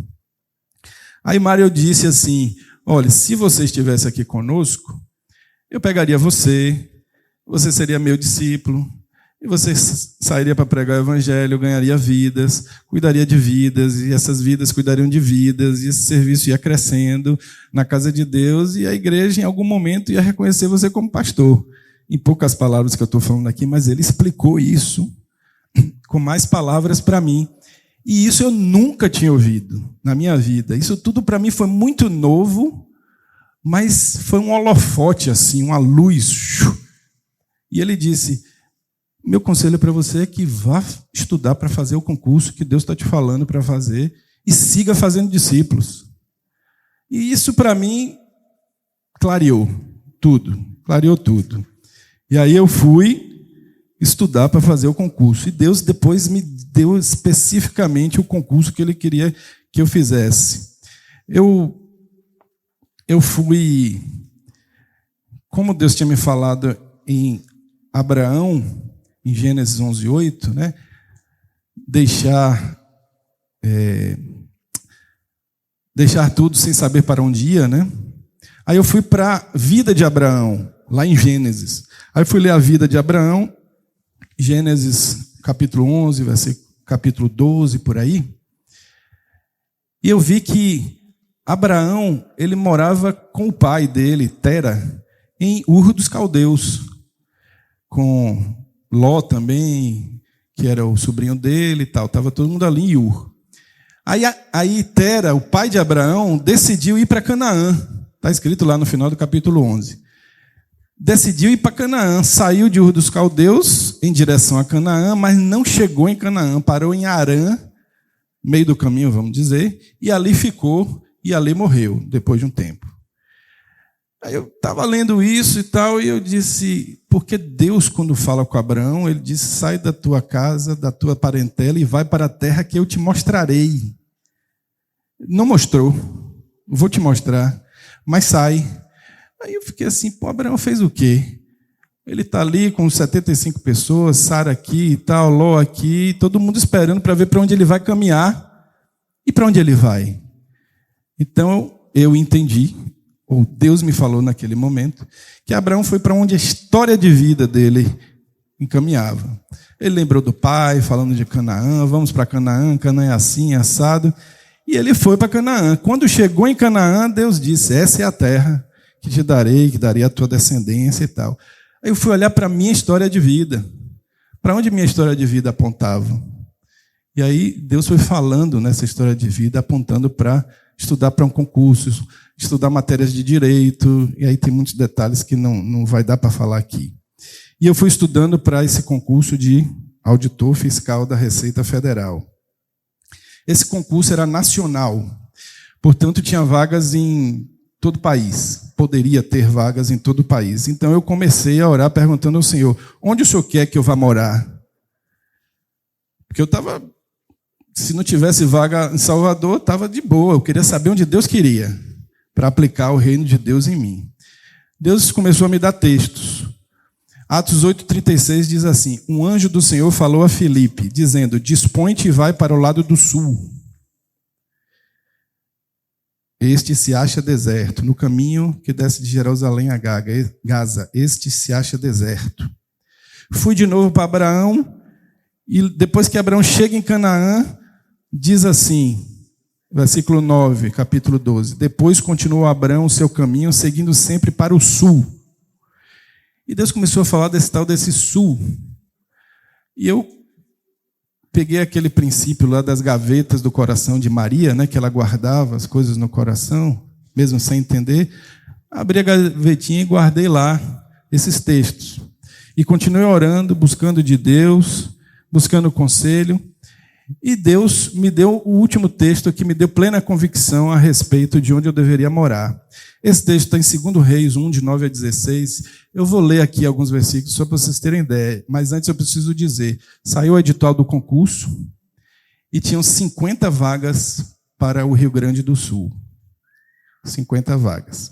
Aí Mário disse assim, olha, se você estivesse aqui conosco, eu pegaria você seria meu discípulo, E você sairia para pregar o evangelho, ganharia vidas, cuidaria de vidas, e essas vidas cuidariam de vidas, e esse serviço ia crescendo na casa de Deus, e a igreja, em algum momento, ia reconhecer você como pastor. Em poucas palavras que eu estou falando aqui, mas ele explicou isso com mais palavras para mim. E isso eu nunca tinha ouvido na minha vida. Isso tudo para mim foi muito novo, mas foi um holofote, assim, uma luz. E ele disse: meu conselho para você é que vá estudar para fazer o concurso que Deus está te falando para fazer e siga fazendo discípulos. E isso para mim clareou tudo. E aí eu fui estudar para fazer o concurso. E Deus depois me deu especificamente o concurso que Ele queria que eu fizesse. Eu fui, como Deus tinha me falado em Abraão, em Gênesis 11:8, né? Deixar tudo sem saber para onde ia, né? Aí eu fui para a vida de Abraão, lá em Gênesis. Aí eu fui ler a vida de Abraão, Gênesis capítulo 11, capítulo 12, por aí. E eu vi que Abraão, ele morava com o pai dele, Tera, em Ur dos Caldeus, com Ló também, que era o sobrinho dele e tal. Estava todo mundo ali em Ur. Aí Tera, o pai de Abraão, decidiu ir para Canaã. Está escrito lá no final do capítulo 11. Decidiu ir para Canaã. Saiu de Ur dos Caldeus em direção a Canaã, mas não chegou em Canaã. Parou em Harã, meio do caminho, vamos dizer, e ali ficou, e ali morreu, depois de um tempo. Aí eu estava lendo isso e tal, e eu disse, porque Deus, quando fala com Abraão, ele disse: sai da tua casa, da tua parentela, e vai para a terra que eu te mostrarei. Não mostrou, vou te mostrar, mas sai. Aí eu fiquei assim, pô, Abraão fez o quê? Ele está ali com 75 pessoas, Sara aqui e tal, Ló aqui, todo mundo esperando para ver para onde ele vai caminhar e para onde ele vai. Então eu entendi, ou Deus me falou naquele momento, que Abraão foi para onde a história de vida dele encaminhava. Ele lembrou do pai, falando de Canaã, vamos para Canaã, Canaã é assim, assado. E ele foi para Canaã. Quando chegou em Canaã, Deus disse: essa é a terra que te darei, que darei a tua descendência e tal. Aí eu fui olhar para a minha história de vida, para onde minha história de vida apontava. E aí Deus foi falando nessa história de vida, apontando para estudar para um concurso, estudar matérias de direito, e aí tem muitos detalhes que não vai dar para falar aqui. E eu fui estudando para esse concurso de auditor fiscal da Receita Federal. Esse concurso era nacional, portanto tinha vagas em todo o país, poderia ter vagas em todo o país. Então eu comecei a orar perguntando ao Senhor: onde o Senhor quer que eu vá morar? Porque eu estava, se não tivesse vaga em Salvador, estava de boa, eu queria saber onde Deus queria, para aplicar o reino de Deus em mim. Deus começou a me dar textos. Atos 8,36 diz assim: um anjo do Senhor falou a Filipe, dizendo: dispõe-te e vai para o lado do sul. Este se acha deserto, no caminho que desce de Jerusalém a Gaza. Este se acha deserto. Fui de novo para Abraão, e depois que Abraão chega em Canaã, diz assim, versículo 9, capítulo 12. Depois continuou Abraão o seu caminho, seguindo sempre para o sul. E Deus começou a falar desse sul. E eu peguei aquele princípio lá das gavetas do coração de Maria, né, que ela guardava as coisas no coração, mesmo sem entender. Abri a gavetinha e guardei lá esses textos. E continuei orando, buscando de Deus, buscando conselho. E Deus me deu o último texto que me deu plena convicção a respeito de onde eu deveria morar. Esse texto está em 2 Reis 1, de 9 a 16. Eu vou ler aqui alguns versículos só para vocês terem ideia. Mas antes eu preciso dizer, saiu o edital do concurso e tinham 50 vagas para o Rio Grande do Sul. 50 vagas.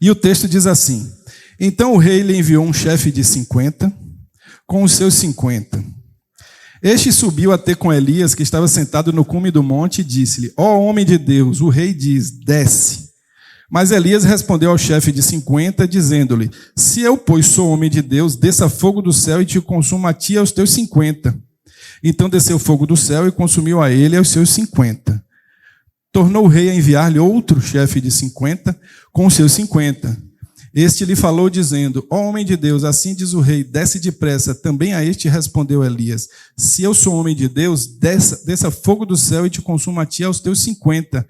E o texto diz assim: então o rei lhe enviou um chefe de 50 com os seus 50. Este subiu até com Elias, que estava sentado no cume do monte, e disse-lhe: ó homem de Deus, o rei diz: desce, Mas Elias respondeu ao chefe de 50, dizendo-lhe: se eu, pois, sou homem de Deus, desça fogo do céu e te consuma a ti e aos teus 50. Então desceu fogo do céu e consumiu a ele e aos seus 50. Tornou o rei a enviar-lhe outro chefe de 50 com os seus 50. Este lhe falou, dizendo: ó homem de Deus, assim diz o rei, desce depressa. Também a este respondeu Elias: se eu sou homem de Deus, desça fogo do céu e te consuma a ti e aos teus 50.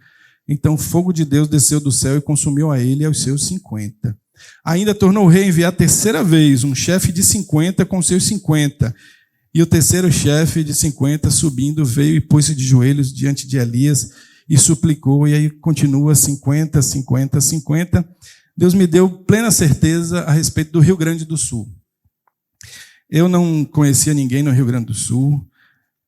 Então o fogo de Deus desceu do céu e consumiu a ele e aos seus 50. Ainda tornou o rei a enviar terceira vez um chefe de 50 com seus 50. E o terceiro chefe de 50, subindo, veio e pôs-se de joelhos diante de Elias e suplicou. E aí continua 50, 50, 50. Deus me deu plena certeza a respeito do Rio Grande do Sul. Eu não conhecia ninguém no Rio Grande do Sul.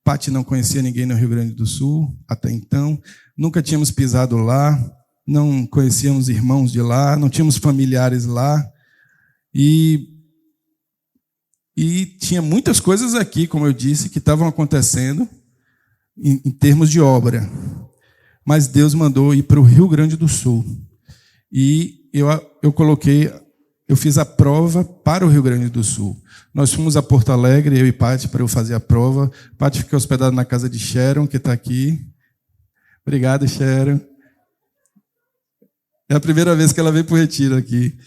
Pati não conhecia ninguém no Rio Grande do Sul até então. Nunca tínhamos pisado lá, não conhecíamos irmãos de lá, não tínhamos familiares lá. E tinha muitas coisas aqui, como eu disse, que estavam acontecendo em termos de obra. Mas Deus mandou ir para o Rio Grande do Sul. E eu fiz a prova para o Rio Grande do Sul. Nós fomos a Porto Alegre, eu e Pati, para eu fazer a prova. Pati ficou hospedada na casa de Sharon, que está aqui. Obrigado, Sharon. É a primeira vez que ela veio para o retiro aqui.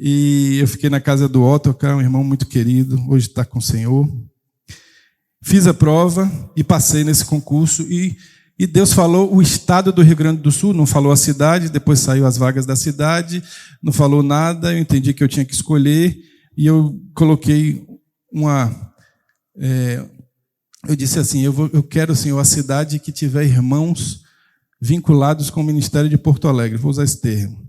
E eu fiquei na casa do Otto, que é um irmão muito querido, hoje está com o Senhor. Fiz a prova e passei nesse concurso. E Deus falou o estado do Rio Grande do Sul, não falou a cidade, depois saiu as vagas da cidade, não falou nada, eu entendi que eu tinha que escolher, e eu coloquei eu disse assim, eu quero, Senhor, a cidade que tiver irmãos vinculados com o Ministério de Porto Alegre, vou usar esse termo,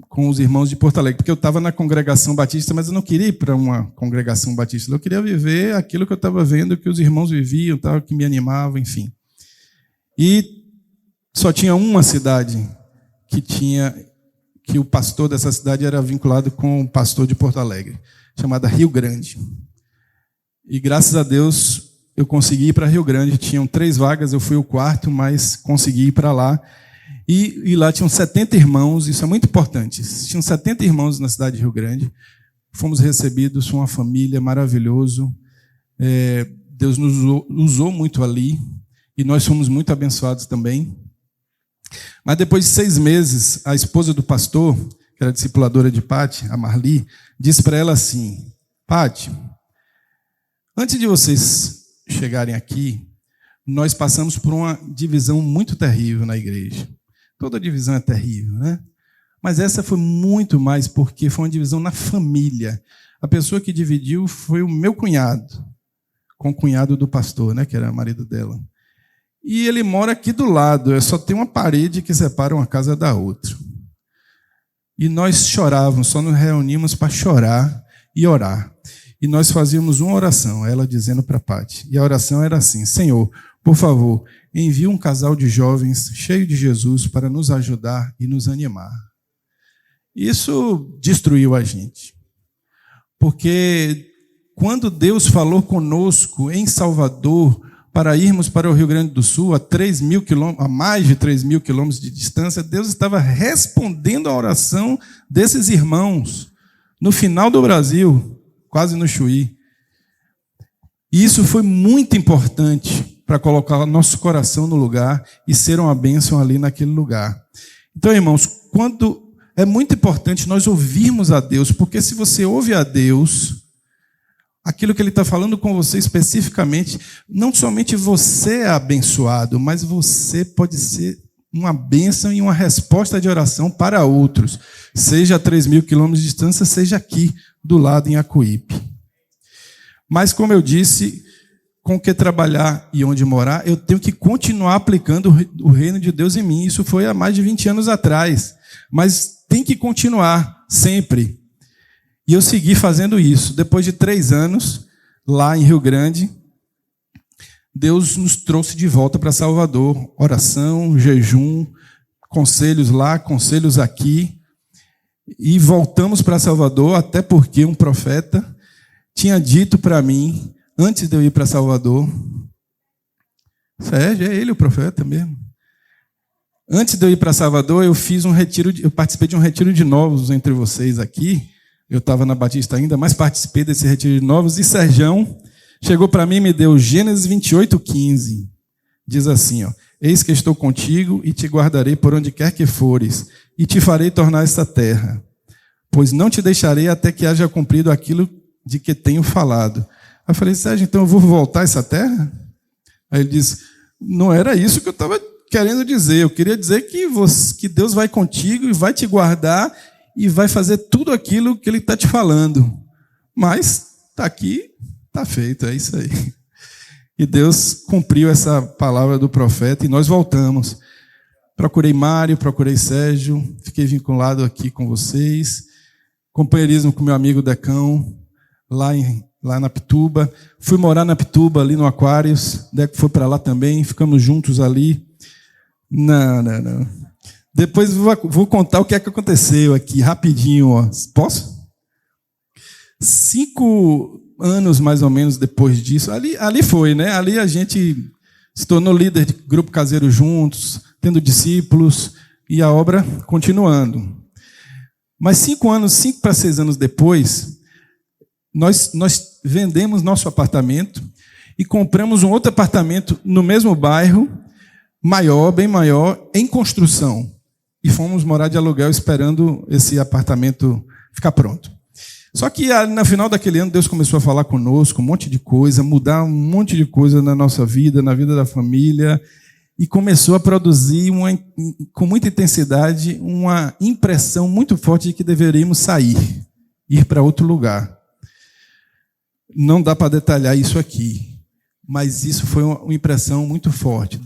com os irmãos de Porto Alegre, porque eu estava na congregação batista, mas eu não queria ir para uma congregação batista, eu queria viver aquilo que eu estava vendo, que os irmãos viviam, que me animava, enfim. E só tinha uma cidade que o pastor dessa cidade era vinculado com o pastor de Porto Alegre, chamada Rio Grande. E graças a Deus eu consegui ir para Rio Grande. Tinham 3 vagas, eu fui o quarto, mas consegui ir para lá. E lá tinham 70 irmãos, isso é muito importante. Tinham 70 irmãos na cidade de Rio Grande. Fomos recebidos, uma família maravilhosa. Deus nos usou muito ali. E nós fomos muito abençoados também. Mas depois de 6 meses, a esposa do pastor, que era discipuladora de Pati, a Marli, disse para ela assim: Pati, antes de vocês chegarem aqui, nós passamos por uma divisão muito terrível na igreja. Toda divisão é terrível, né? Mas essa foi muito mais porque foi uma divisão na família. A pessoa que dividiu foi o meu cunhado, com o cunhado do pastor, né, que era marido dela. E ele mora aqui do lado, só tem uma parede que separa uma casa da outra. E nós chorávamos, só nos reunimos para chorar e orar. E nós fazíamos uma oração, ela dizendo para Pati. E a oração era assim: Senhor, por favor, envie um casal de jovens cheio de Jesus para nos ajudar e nos animar. Isso destruiu a gente. Porque quando Deus falou conosco em Salvador, para irmos para o Rio Grande do Sul, a mais de 3 mil quilômetros de distância, Deus estava respondendo a oração desses irmãos, no final do Brasil, quase no Chuí. E isso foi muito importante para colocar nosso coração no lugar e ser uma bênção ali naquele lugar. Então, irmãos, é muito importante nós ouvirmos a Deus, porque se você ouve a Deus, aquilo que Ele está falando com você especificamente, não somente você é abençoado, mas você pode ser uma bênção e uma resposta de oração para outros, seja a 3 mil quilômetros de distância, seja aqui do lado em Acuípe. Mas, como eu disse, com o que trabalhar e onde morar, eu tenho que continuar aplicando o reino de Deus em mim. Isso foi há mais de 20 anos atrás, mas tem que continuar sempre. E eu segui fazendo isso. Depois de 3 anos, lá em Rio Grande, Deus nos trouxe de volta para Salvador. Oração, jejum, conselhos lá, conselhos aqui. E voltamos para Salvador, até porque um profeta tinha dito para mim, antes de eu ir para Salvador, Sérgio, é ele o profeta mesmo. Antes de eu ir para Salvador, eu participei de um retiro de novos entre vocês aqui. Eu estava na Batista ainda, mas participei desse retiro de novos. E Serjão chegou para mim e me deu Gênesis 28:15. Diz assim, ó: eis que estou contigo e te guardarei por onde quer que fores, e te farei tornar esta terra, pois não te deixarei até que haja cumprido aquilo de que tenho falado. Aí eu falei: Sérgio, então eu vou voltar a essa terra? Aí ele disse: não era isso que eu estava querendo dizer. Eu queria dizer que Deus vai contigo e vai te guardar e vai fazer tudo aquilo que Ele está te falando. Mas está aqui, está feito, é isso aí. E Deus cumpriu essa palavra do profeta e nós voltamos. Procurei Mário, procurei Sérgio, fiquei vinculado aqui com vocês. Companheirismo com meu amigo Decão, lá na Pituba. Fui morar na Pituba, ali no Aquários. Deco foi para lá também, ficamos juntos ali. Não. Depois vou contar o que é que aconteceu aqui, rapidinho. Ó. Posso? 5 anos, mais ou menos, depois disso. Ali foi, né? Ali a gente se tornou líder de grupo caseiro juntos, tendo discípulos, e a obra continuando. Mas 5 para 6 anos depois, nós vendemos nosso apartamento e compramos um outro apartamento no mesmo bairro, maior, bem maior, em construção. E fomos morar de aluguel esperando esse apartamento ficar pronto. Só que no final daquele ano Deus começou a falar conosco um monte de coisa, mudar um monte de coisa na nossa vida, na vida da família, e começou a produzir com muita intensidade uma impressão muito forte de que deveríamos sair, ir para outro lugar. Não dá para detalhar isso aqui, mas isso foi uma impressão muito forte,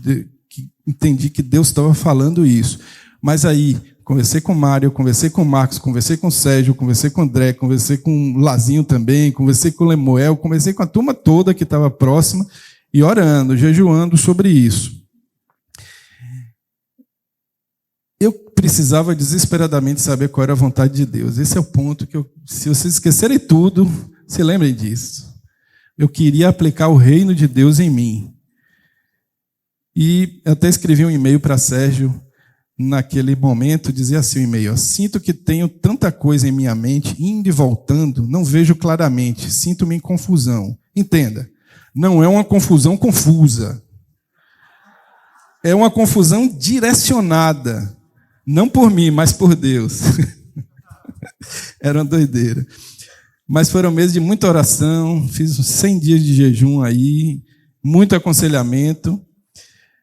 que entendi que Deus estava falando isso. Mas aí, conversei com o Mário, conversei com o Marcos, conversei com o Sérgio, conversei com o André, conversei com o Lazinho também, conversei com o Lemuel, conversei com a turma toda que estava próxima, e orando, jejuando sobre isso. Eu precisava desesperadamente saber qual era a vontade de Deus. Esse é o ponto que se vocês esquecerem tudo, se lembrem disso. Eu queria aplicar o reino de Deus em mim. E até escrevi um e-mail para Sérgio, naquele momento, dizia assim o e-mail: ó, sinto que tenho tanta coisa em minha mente, indo e voltando, não vejo claramente, sinto-me em confusão. Entenda, não é uma confusão confusa. É uma confusão direcionada. Não por mim, mas por Deus. Era uma doideira. Mas foram meses de muita oração, fiz uns 100 dias de jejum aí, muito aconselhamento.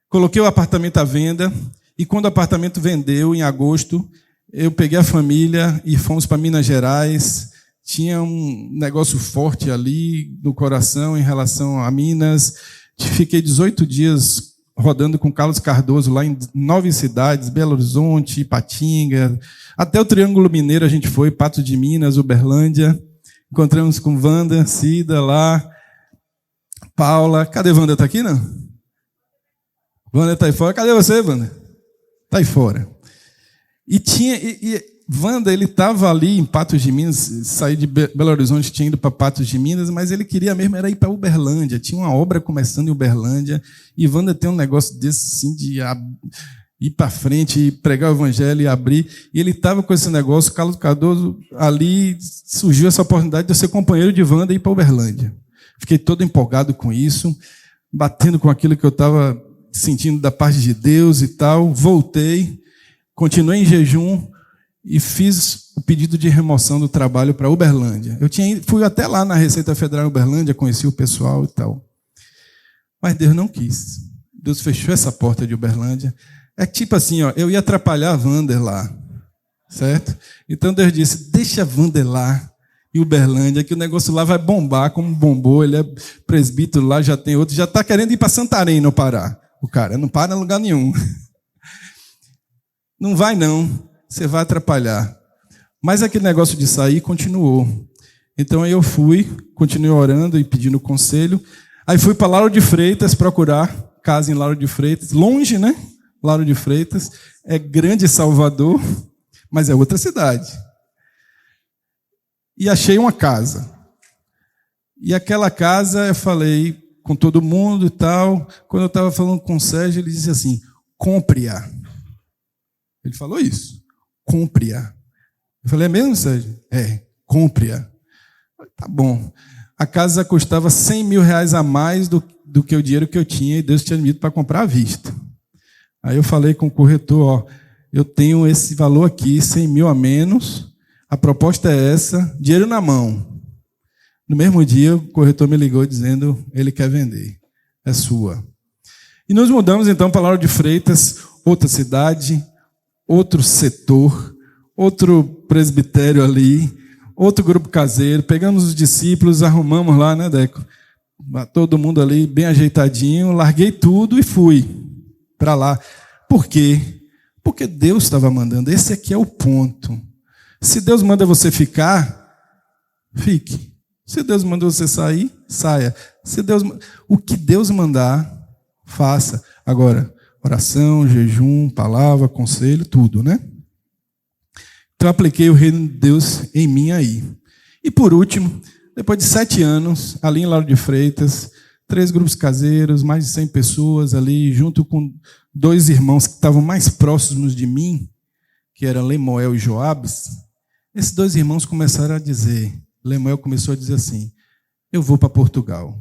Coloquei o apartamento à venda, e quando o apartamento vendeu, em agosto, eu peguei a família e fomos para Minas Gerais. Tinha um negócio forte ali no coração em relação a Minas. Fiquei 18 dias rodando com Carlos Cardoso lá em 9 cidades, Belo Horizonte, Ipatinga, até o Triângulo Mineiro a gente foi, Patos de Minas, Uberlândia. Encontramos com Wanda, Cida lá, Paula. Cadê Wanda? Está aqui, não? Wanda está aí fora. Cadê você, Wanda? Está aí fora. Wanda, ele estava ali em Patos de Minas, saí de Belo Horizonte, tinha ido para Patos de Minas, mas ele queria mesmo era ir para Uberlândia. Tinha uma obra começando em Uberlândia, e Wanda tem um negócio desse assim, de ir para frente, e pregar o evangelho e abrir. E ele estava com esse negócio, Carlos Cardoso, ali surgiu essa oportunidade de eu ser companheiro de Wanda e ir para Uberlândia. Fiquei todo empolgado com isso, batendo com aquilo que eu estava sentindo da parte de Deus e tal. Voltei, continuei em jejum e fiz o pedido de remoção do trabalho para Uberlândia. Fui até lá na Receita Federal em Uberlândia, conheci o pessoal e tal. Mas Deus não quis. Deus fechou essa porta de Uberlândia. É tipo assim, ó, eu ia atrapalhar a Wander lá, certo? Então Deus disse: deixa a Wander lá em Uberlândia, que o negócio lá vai bombar como bombou. Ele é presbítero lá, já tem outro, já está querendo ir para Santarém, no Pará. O cara não para em lugar nenhum. Não vai não, você vai atrapalhar. Mas aquele negócio de sair continuou. Então aí eu fui, continuei orando e pedindo conselho. Aí fui para Lauro de Freitas procurar casa em Lauro de Freitas, longe, né? Lauro de Freitas é grande Salvador, mas é outra cidade. E achei uma casa. E aquela casa eu falei com todo mundo e tal. Quando eu estava falando com o Sérgio, ele disse assim: compre-a. Ele falou isso. Compre-a. Eu falei, é mesmo, Sérgio? É, compre-a. Tá bom. A casa custava 100 mil reais a mais do que o dinheiro que eu tinha e Deus tinha me dito para comprar à vista. Aí eu falei com o corretor, ó, eu tenho esse valor aqui, 100 mil a menos, a proposta é essa, dinheiro na mão. No mesmo dia, o corretor me ligou dizendo, ele quer vender, é sua. E nos mudamos então para Lauro de Freitas, outra cidade, outro setor, outro presbitério ali, outro grupo caseiro, pegamos os discípulos, arrumamos lá, né, Deco? Todo mundo ali bem ajeitadinho, larguei tudo e fui para lá. Por quê? Porque Deus estava mandando. Esse aqui é o ponto. Se Deus manda você ficar, fique. Se Deus manda você sair, saia. O que Deus mandar, faça. Agora, oração, jejum, palavra, conselho, tudo, né? Então, eu apliquei o reino de Deus em mim aí. E por último, depois de 7 anos, ali em Lauro de Freitas, 3 grupos caseiros, mais de 100 pessoas ali, junto com 2 irmãos que estavam mais próximos de mim, que eram Lemuel e Joabes. Esses 2 irmãos começaram a dizer, Lemuel começou a dizer assim, eu vou para Portugal.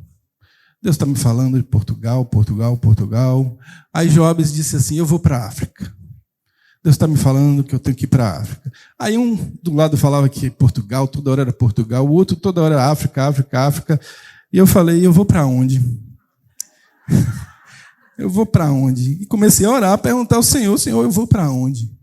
Deus está me falando de Portugal, Portugal, Portugal. Aí Joabes disse assim, eu vou para a África. Deus está me falando que eu tenho que ir para a África. Aí um do lado falava que Portugal, toda hora era Portugal, o outro toda hora era África, África, África. E eu falei, eu vou para onde? Eu vou para onde? E comecei a orar, a perguntar ao Senhor, Senhor, eu vou para onde?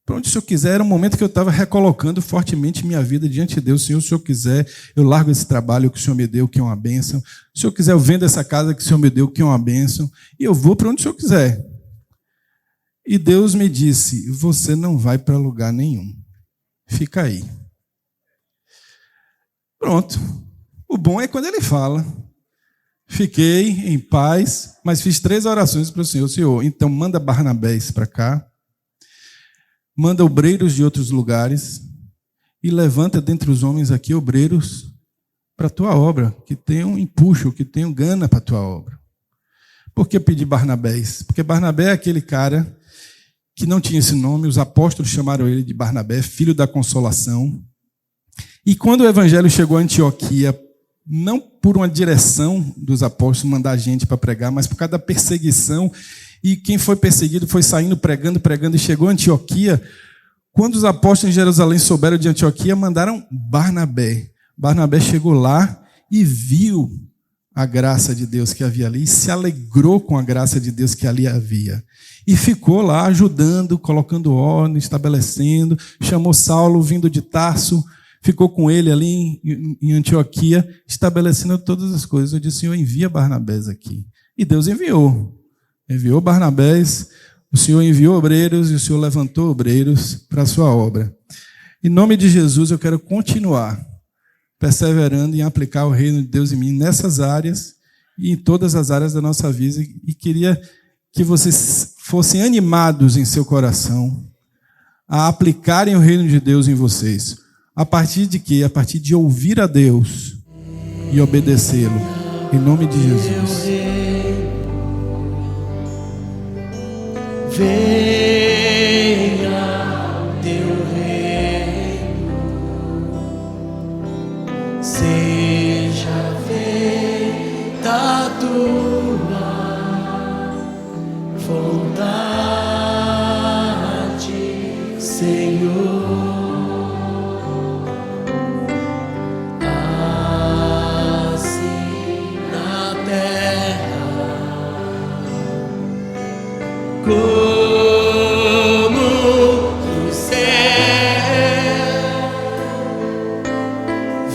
Para onde o Senhor quiser. Era um momento que eu estava recolocando fortemente minha vida diante de Deus. Senhor, se o Senhor quiser, eu largo esse trabalho que o Senhor me deu, que é uma bênção. Se o Senhor quiser, eu vendo essa casa que o Senhor me deu, que é uma bênção. E eu vou para onde o Senhor quiser. E Deus me disse, você não vai para lugar nenhum. Fica aí. Pronto. O bom é quando ele fala. Fiquei em paz, mas fiz 3 orações para o Senhor. Senhor, então manda Barnabés para cá, manda obreiros de outros lugares e levanta dentre os homens aqui obreiros para a tua obra, que tenham empuxo, que tenham gana para a tua obra. Por que pedir Barnabés? Porque Barnabé é aquele cara que não tinha esse nome, os apóstolos chamaram ele de Barnabé, filho da consolação. E quando o evangelho chegou a Antioquia, não por uma direção dos apóstolos mandar gente para pregar, mas por causa da perseguição, e quem foi perseguido foi saindo pregando, e chegou a Antioquia. Quando os apóstolos em Jerusalém souberam de Antioquia, mandaram Barnabé. Barnabé chegou lá e viu a graça de Deus que havia ali, e se alegrou com a graça de Deus que ali havia. E ficou lá ajudando, colocando ordem, estabelecendo, chamou Saulo vindo de Tarso, ficou com ele ali em Antioquia, estabelecendo todas as coisas. Eu disse, Senhor, envia Barnabés aqui. E Deus enviou. Enviou Barnabés, o Senhor enviou obreiros e o Senhor levantou obreiros para a sua obra. Em nome de Jesus, eu quero continuar perseverando em aplicar o reino de Deus em mim nessas áreas e em todas as áreas da nossa vida. E queria que vocês fossem animados em seu coração a aplicarem o reino de Deus em vocês. A partir de quê? A partir de ouvir a Deus e obedecê-lo. Em nome de Jesus. Venha teu reino, seja feita a tua vontade, Senhor. Como no céu,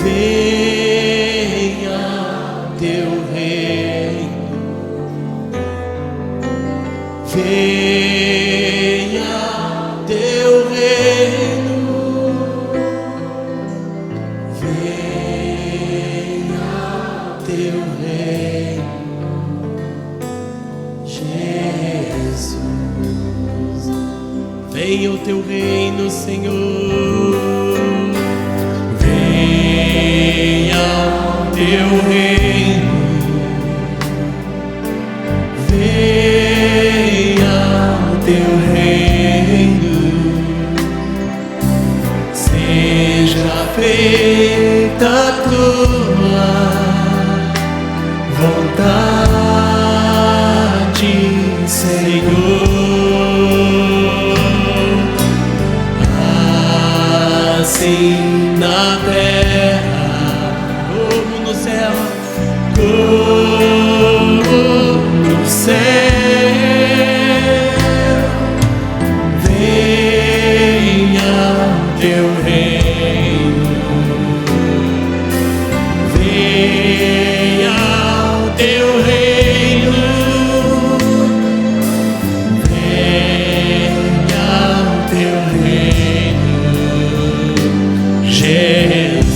venha teu reino, venha teu reino, venha teu reino, Jesus. Venha o teu reino, Senhor. Venha o teu reino. Venha o teu reino. Senhor, assim na terra como no céu, como no céu. Venha teu reino, venha teu reino, venha teu reino, Jesus.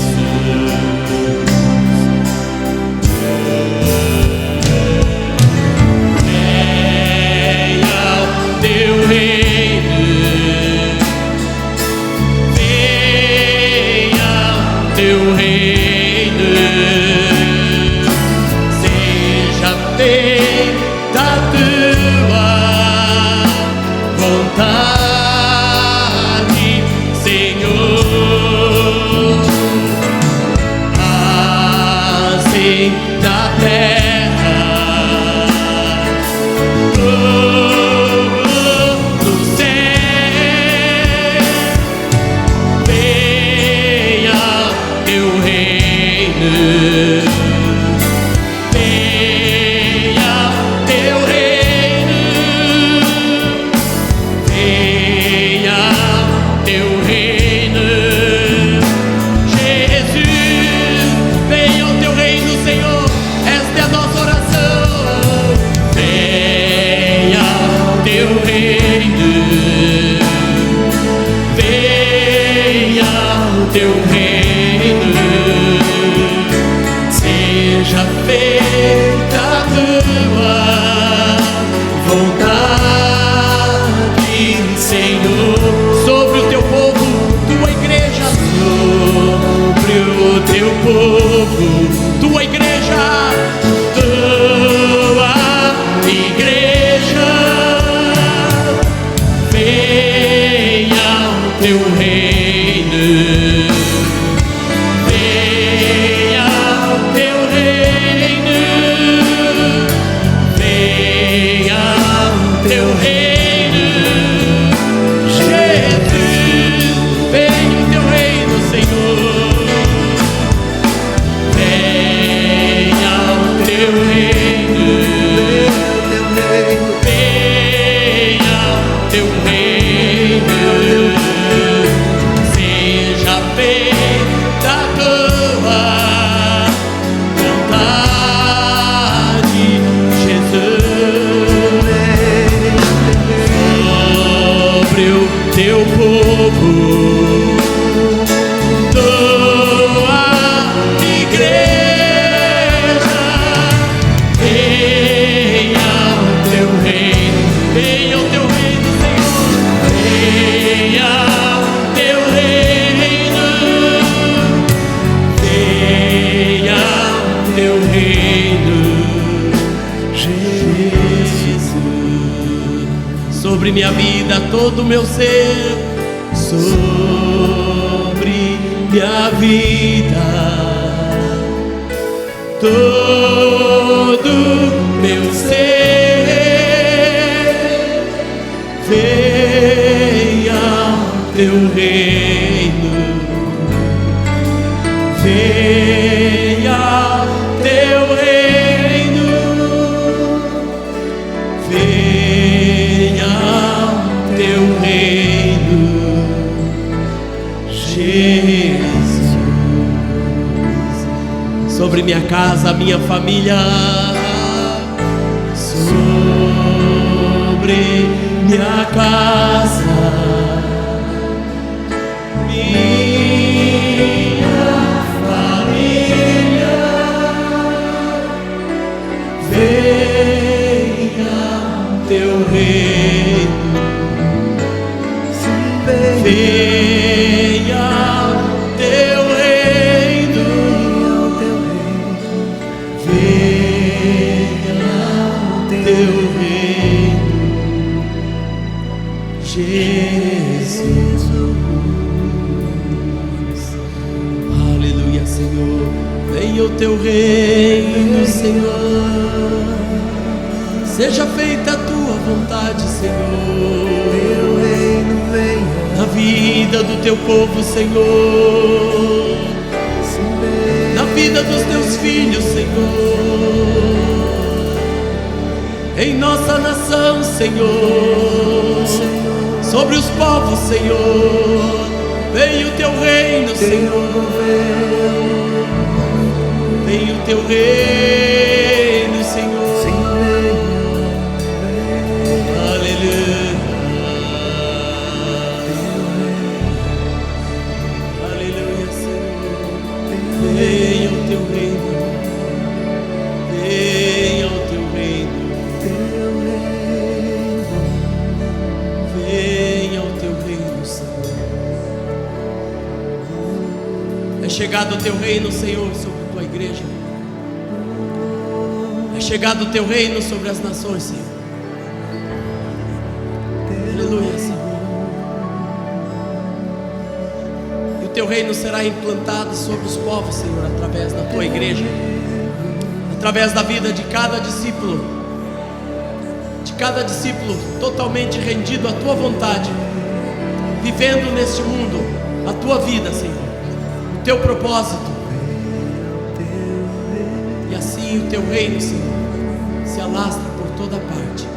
Venha teu reino, venha teu reino, seja feita a tua vontade, Senhor, assim na terra como no céu. Venha teu reino, venha teu reino, venha teu reino, Jesus. Venha o teu reino, Senhor, esta é a nossa oração. Venha teu reino, venha teu reino, seja feita a tua vontade, Senhor, sobre o teu povo, tua igreja, sobre o teu povo, tua igreja, tua igreja. Venha o teu reino, venha o teu reino, venha o teu reino, Jesus. Venha o teu reino, Senhor, venha o teu reino, venha o teu reino, seja feita a tua vontade, Jesus, sobre o teu povo, tua igreja. Venha o teu reino, venha o teu reino, Senhor, venha o teu reino, venha o teu reino, Jesus, sobre minha vida, todo o meu ser, sobre minha vida, todo meu ser. Venha teu reino, venha teu reino, venha teu reino, Jesus, sobre minha casa, minha família, sobre minha casa, minha família, venha teu reino, venha teu reino, venha teu reino, Jesus. Aleluia, Senhor. Venha o teu reino, Senhor. Seja feita a tua vontade, Senhor. Teu reino venha. Na vida do teu povo, Senhor. Na vida dos teus filhos, Senhor. Em nossa nação, Senhor. Sobre os povos, Senhor. Venha o teu reino, Senhor. Venha o teu reino, Senhor. Aleluia. Aleluia, Senhor. Venha o teu reino. Venha o teu reino. Venha o teu reino, Senhor. É chegado o teu reino, Senhor, sobre a tua igreja. É chegado o teu reino sobre as nações, Senhor. Aleluia, Senhor. E o teu reino será implantado sobre os povos, Senhor, através da tua igreja, através da vida de cada discípulo, totalmente rendido à tua vontade, vivendo neste mundo a tua vida, Senhor, o teu propósito. E assim o teu reino, Senhor, se alastra por toda parte.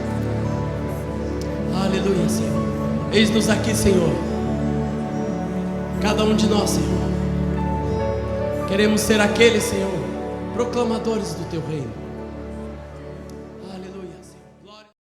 Aleluia, Senhor. Eis-nos aqui, Senhor. Cada um de nós, Senhor. Queremos ser aqueles, Senhor, proclamadores do teu reino.